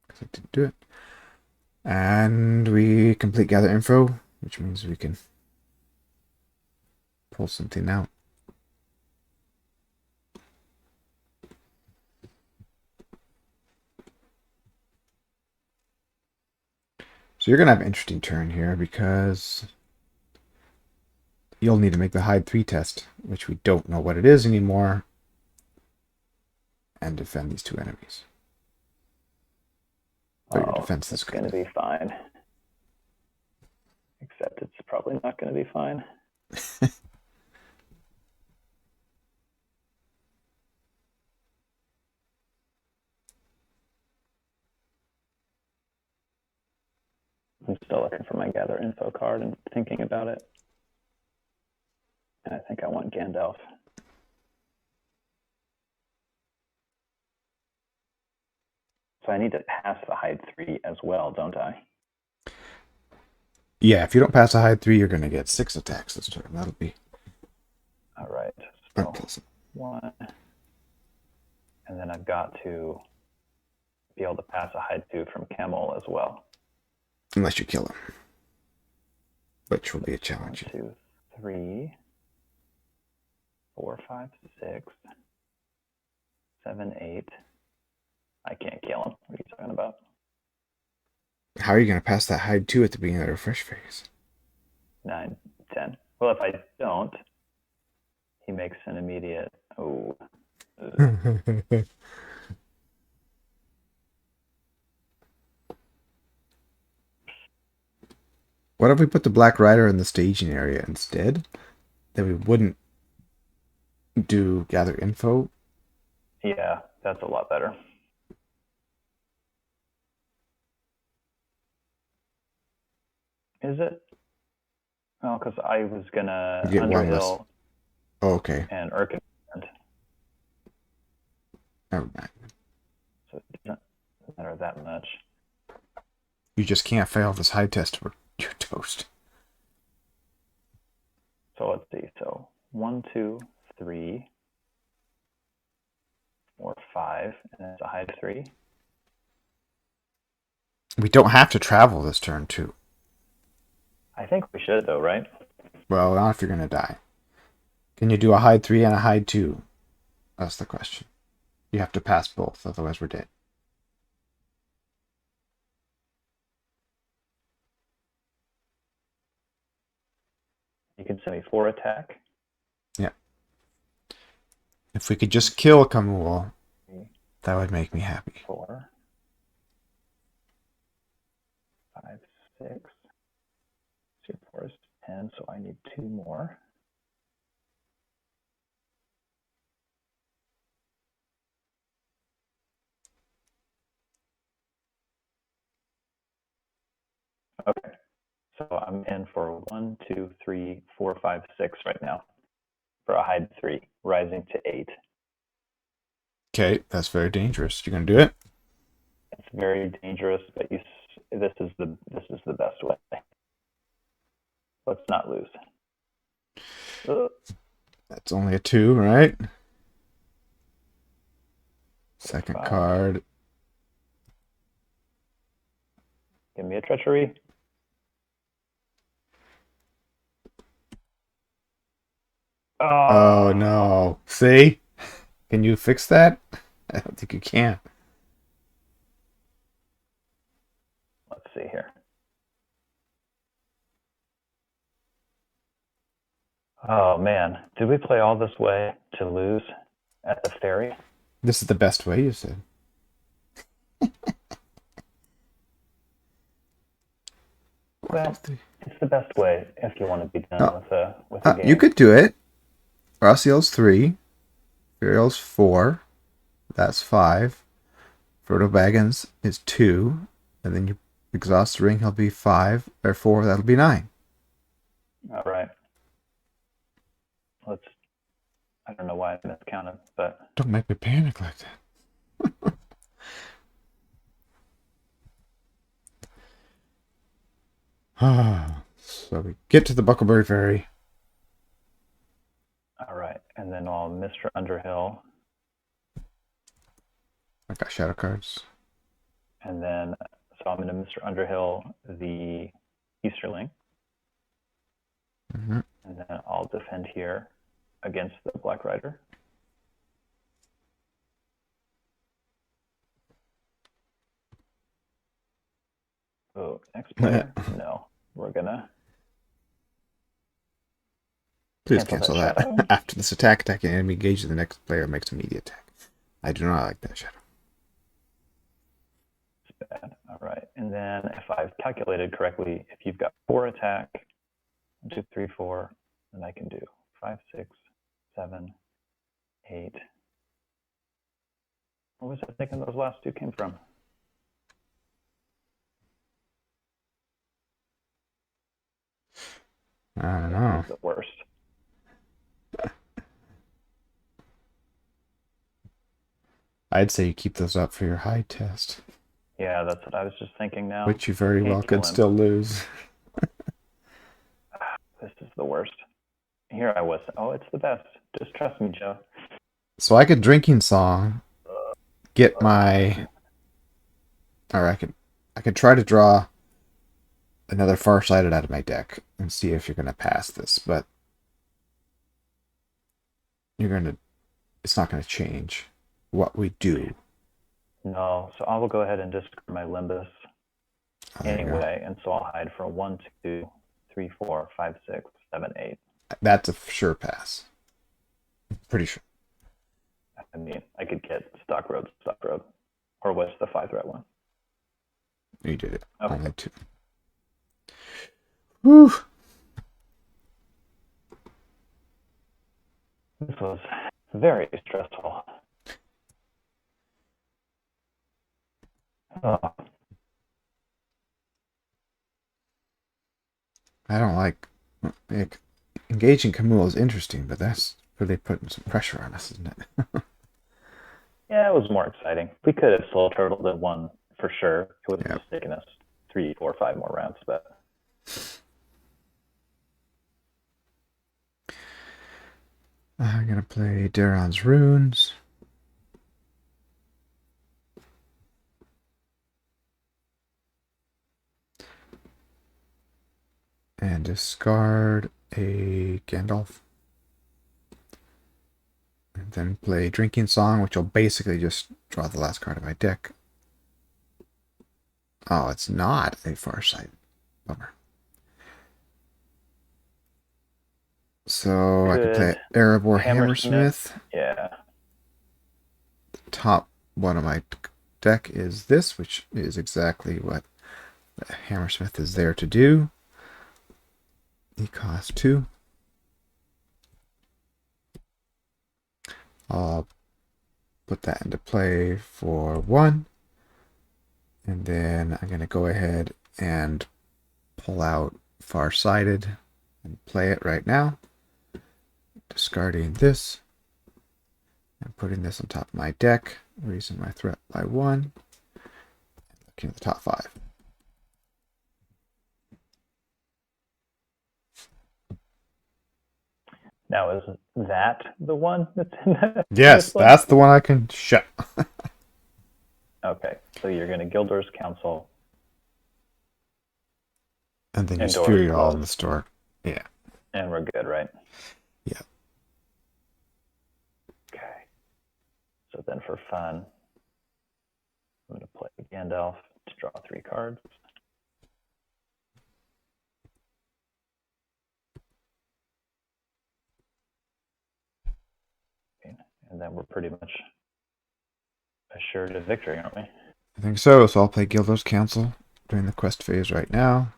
Because I didn't do it. And we complete gather info, which means we can pull something out. So you're going to have an interesting turn here because you'll need to make the hide 3 test, which we don't know what it is anymore, and defend these two enemies. But your Oh, defense is it's going to good. be fine. Except it's probably not going to be fine. I'm still looking for my gather info card and thinking about it. And I think I want Gandalf. So I need to pass the hide 3 as well, don't I? Yeah, if you don't pass a hide 3, you're going to get 6 attacks this turn. That'll be All right. So unpleasant. 1. And then I've got to be able to pass a hide 2 from Camel as well. Unless you kill him. Which will be a 1, challenge. 2, 3, 4, 5, 6, 7, 8. I can't kill him. What are you talking about? How are you going to pass that hide 2 at the beginning of the refresh phase? 9, 10. Well, if I don't, he makes an immediate. Oh. What if we put the Black Rider in the staging area instead? Then we wouldn't do gather info. Yeah, that's a lot better. Is it? Oh, because I was gonna You get one less. Underhill Oh, okay. and Urkin, Never mind. so it doesn't matter that much. You just can't fail this hide test or you're toast. So let's see. So 1, 2, 3, 4, 5, and it's a hide 3. We don't have to travel this turn, too. I think we should though, right? Well, not if you're going to die. Can you do a hide 3 and a hide 2? That's the question. You have to pass both, otherwise we're dead. You can send me 4 attack. Yeah. If we could just kill Kamul, 3, that would make me happy. 4, 5, 6. So 4 is 10, so I need 2 more. Okay. So I'm in for 1, 2, 3, 4, 5, 6 right now for a hide 3, rising to 8. Okay, that's very dangerous. You gonna do it? It's very dangerous, but this is the best way. Let's not lose. Ugh. That's only a 2, right? Second 5. card. Give me a treachery. Oh Oh, no. See? Can you fix that? I don't think you can. let's see here. Oh man, did we play all this way to lose at the ferry? This is the best way, you said. Well, it's the best way if you want to be done Oh, with a you game. could do it. Rossiel's 3. Furiel's 4. That's 5. Frodo Baggins is 2. And then you exhaust the ring, he'll be 5. Or 4, that'll be 9. All right. Let's. I don't know why I miscounted, but Don't make me panic like that. So we get to the Buckleberry Ferry. all right. And then I'll Mr. Underhill, I got shadow cards. and then so I'm going to Mr. Underhill the Easterling, Mm-hmm. and then I'll defend here against the Black Rider. Oh, next player? No, we're gonna. Please Cancel cancel that that. shadow. After this attack, attacking enemy engaged, the next player makes an immediate attack. I do not like that shadow. It's bad. All right. And then if I've calculated correctly, if you've got 4 attack, 1, 2, 3, 4, then I can do 5, 6, 7, 8. What was I thinking those last 2 came from? I don't Yeah, know. this is the worst. I'd say you keep those up for your high test, Yeah, that's what I was just thinking now. which you very well Hateful could still lose. This is the worst. Here I was. Oh, it's the best. Just trust me, Joe. So I could drinking song, get my, or I could try to draw another Farsighted out of my deck and see if you're gonna pass this, but it's not gonna change what we do. No, so I will go ahead and discard my Limbus Oh, there you go. anyway, and so I'll hide for 1, 2, 3, 4, 5, 6, 7, 8. That's a sure pass. Pretty sure. I mean, I could get Stock Road. Or what's the 5-threat one? You did it. Okay. Only 2. Whew. This was very stressful. Oh, I don't like engaging Camille is interesting, but that's really putting some pressure on us, isn't it? yeah, it was more exciting. We could have slow turtled at 1 for sure. It would have Yeah. just taken us 3, 4, 5 more rounds, but I'm gonna play Daron's Runes. And discard a Gandalf. And then play Drinking Song, which will basically just draw the last card of my deck. Oh, it's not a Farsight. Bummer. So I could play Erebor Hammersmith. Yeah. The top one of my deck is this, which is exactly what the Hammersmith is there to do. He costs 2. I'll put that into play for 1. And then I'm going to go ahead and pull out Farsighted and play it right now. Discarding this and putting this on top of my deck, raising my threat by 1. Looking at the top 5. Now, is that the one that's in the Yes, that's the one I can shut. Okay, so you're going to Gildor's Council. And then use Indoors Fury all close. in the store. Yeah. And we're good, right? Yeah. Okay. So then for fun, I'm going to play Gandalf to draw 3 cards. And then we're pretty much assured of victory, aren't we? I think so. So I'll play Gildor's Council during the quest phase right now.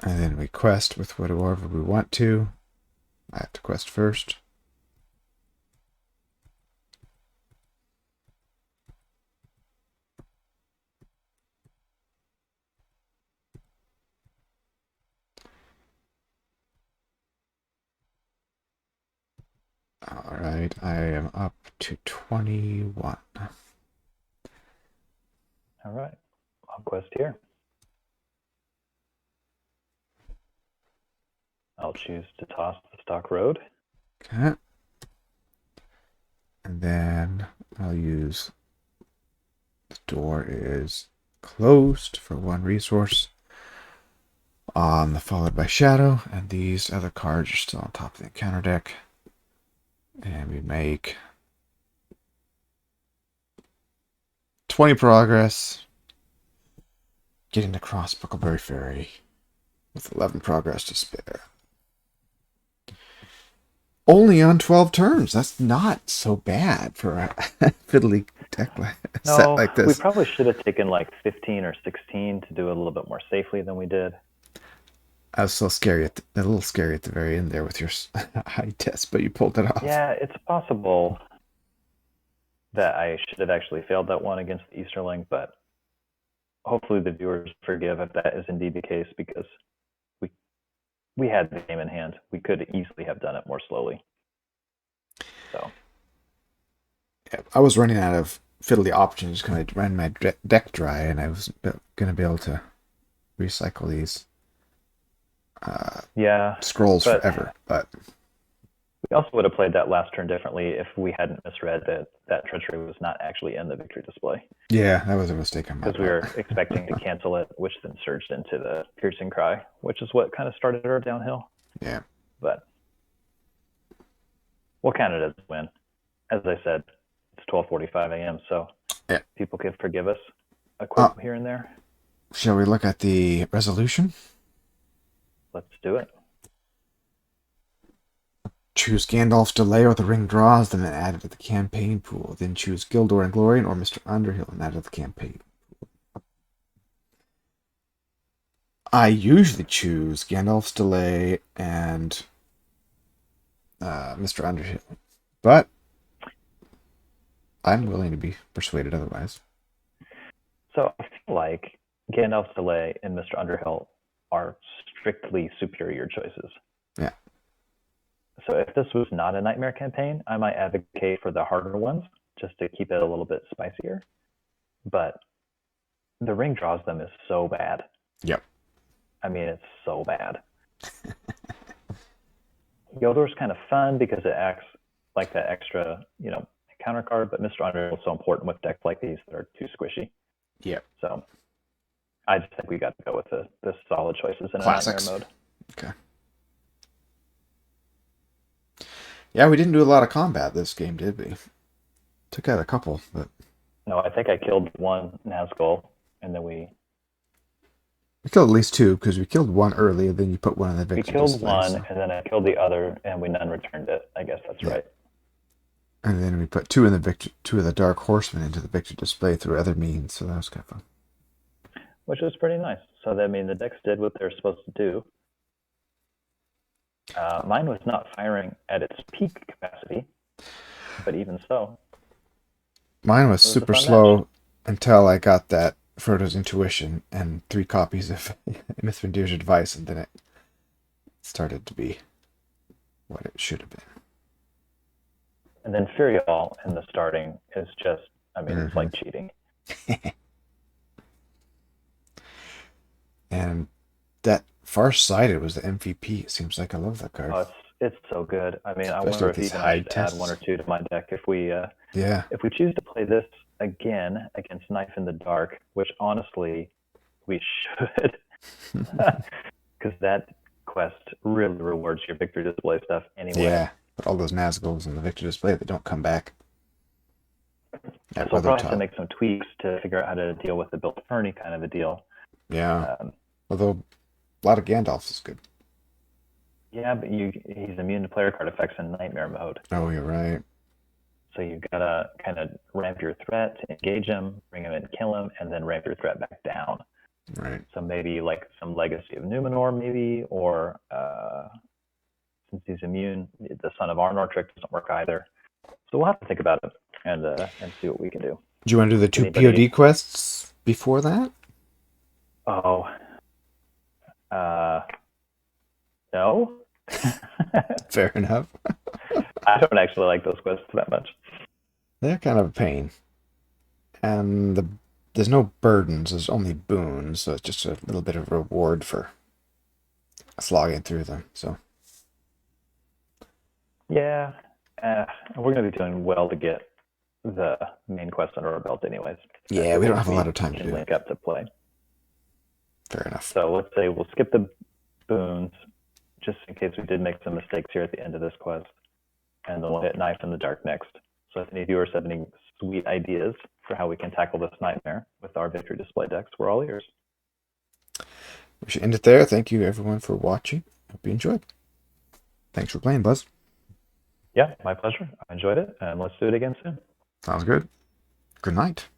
And then we quest with whatever we want to. I have to quest first. All right, I am up to 21. All right. I'll quest here. I'll choose to toss the Stock Road. Okay. And then I'll use the door is closed for 1 resource. Followed by Shadow, and these other cards are still on top of the encounter deck. And we make 20 progress. Getting across Buckleberry Ferry. with 11 progress to spare. Only on 12 turns. That's not so bad for a fiddly deck set No, like we this. probably should have taken like 15 or 16 to do it a little bit more safely than we did. I was so scary a little scary at the very end there with your high test, but you pulled it off. Yeah, it's possible that I should have actually failed that one against the Easterling, but hopefully the viewers forgive if that is indeed the case, because we we had the game in hand. We could easily have done it more slowly. So Yeah, I was running out of fiddly options, kind of ran my deck dry, and I was going to be able to recycle these yeah, scrolls but forever. But we also would have played that last turn differently if we hadn't misread that that treachery was not actually in the victory display, yeah, that was a mistake on my because we part. were expecting to cancel it, which then surged into the piercing cry, which is what kind of started our downhill. Yeah. But we'll count it as a win. As I said, it's 12:45 a.m., so Yeah. people can forgive us a quote here and there. Shall we look at the resolution? Let's do it. Choose Gandalf's Delay or the Ring Draws, then add it to the campaign pool. Then choose Gildor and Glorian or Mr. Underhill and add it to the campaign. I usually choose Gandalf's Delay and Mr. Underhill, but I'm willing to be persuaded otherwise. So I feel like Gandalf's Delay and Mr. Underhill are strictly superior choices. Yeah. So if this was not a Nightmare campaign, I might advocate for the harder ones just to keep it a little bit spicier. But the Ring Draws them is so bad. Yep. I mean, it's so bad. Yodor's kind of fun because it acts like that extra, counter card, but Mr. Underhill is so important with decks like these that are too squishy. Yep. So I just think we got to go with the solid choices in Classics. a Nightmare mode. Okay. Yeah, we didn't do a lot of combat this game, did we? Took out a couple, but No, I think I killed one Nazgul, and then we killed at least two because we killed one early, and then you put one in the victory killed display, one, so. and then I killed the other, and we none returned it. I guess that's right. And then we put two of the Dark Horsemen into the victory display through other means, so that was kind of fun. Which was pretty nice. So that the decks did what they're supposed to do. Mine was not firing at its peak capacity, but even so, Mine was super slow until I got that Frodo's Intuition and 3 copies of Mithrandir's Advice, and then it started to be what it should have been. And then Furial in the starting is just, it's like cheating. And that Farsighted was the MVP. It seems like I love that card. Oh, it's so good. I wonder if even I should add one or two to my deck if we choose to play this again against Knife in the Dark, which honestly we should, because that quest really rewards your victory display stuff anyway. Yeah, but all those Nazguls in the victory display that don't come back. So we'll probably have to make some tweaks to figure out how to deal with the Built Fernie kind of a deal. Yeah, although a lot of Gandalf's is good. Yeah, but he's immune to player card effects in Nightmare mode. Oh, you're right. So you've got to kind of ramp your threat to engage him, bring him in, kill him, and then ramp your threat back down. Right. So maybe like some Legacy of Numenor, maybe, or since he's immune, the Son of Arnor trick doesn't work either. So we'll have to think about it and see what we can do. Do you want to do the 2 POD quests before that? Oh. No. Fair enough. I don't actually like those quests that much. They're kind of a pain. And there's no burdens, there's only boons, so it's just a little bit of reward for slogging through them. So yeah, we're going to be doing well to get the main quest under our belt anyways. Yeah, we don't have a lot of time to do link up to play. Fair enough. So let's say we'll skip the boons, just in case we did make some mistakes here at the end of this quest. And then we'll hit Knife in the Dark next. So if any viewers have any sweet ideas for how we can tackle this nightmare with our victory display decks, we're all ears. we should end it there. Thank you, everyone, for watching. Hope you enjoyed. Thanks for playing, Buzz. Yeah, my pleasure. I enjoyed it, and let's do it again soon. Sounds good. Good night.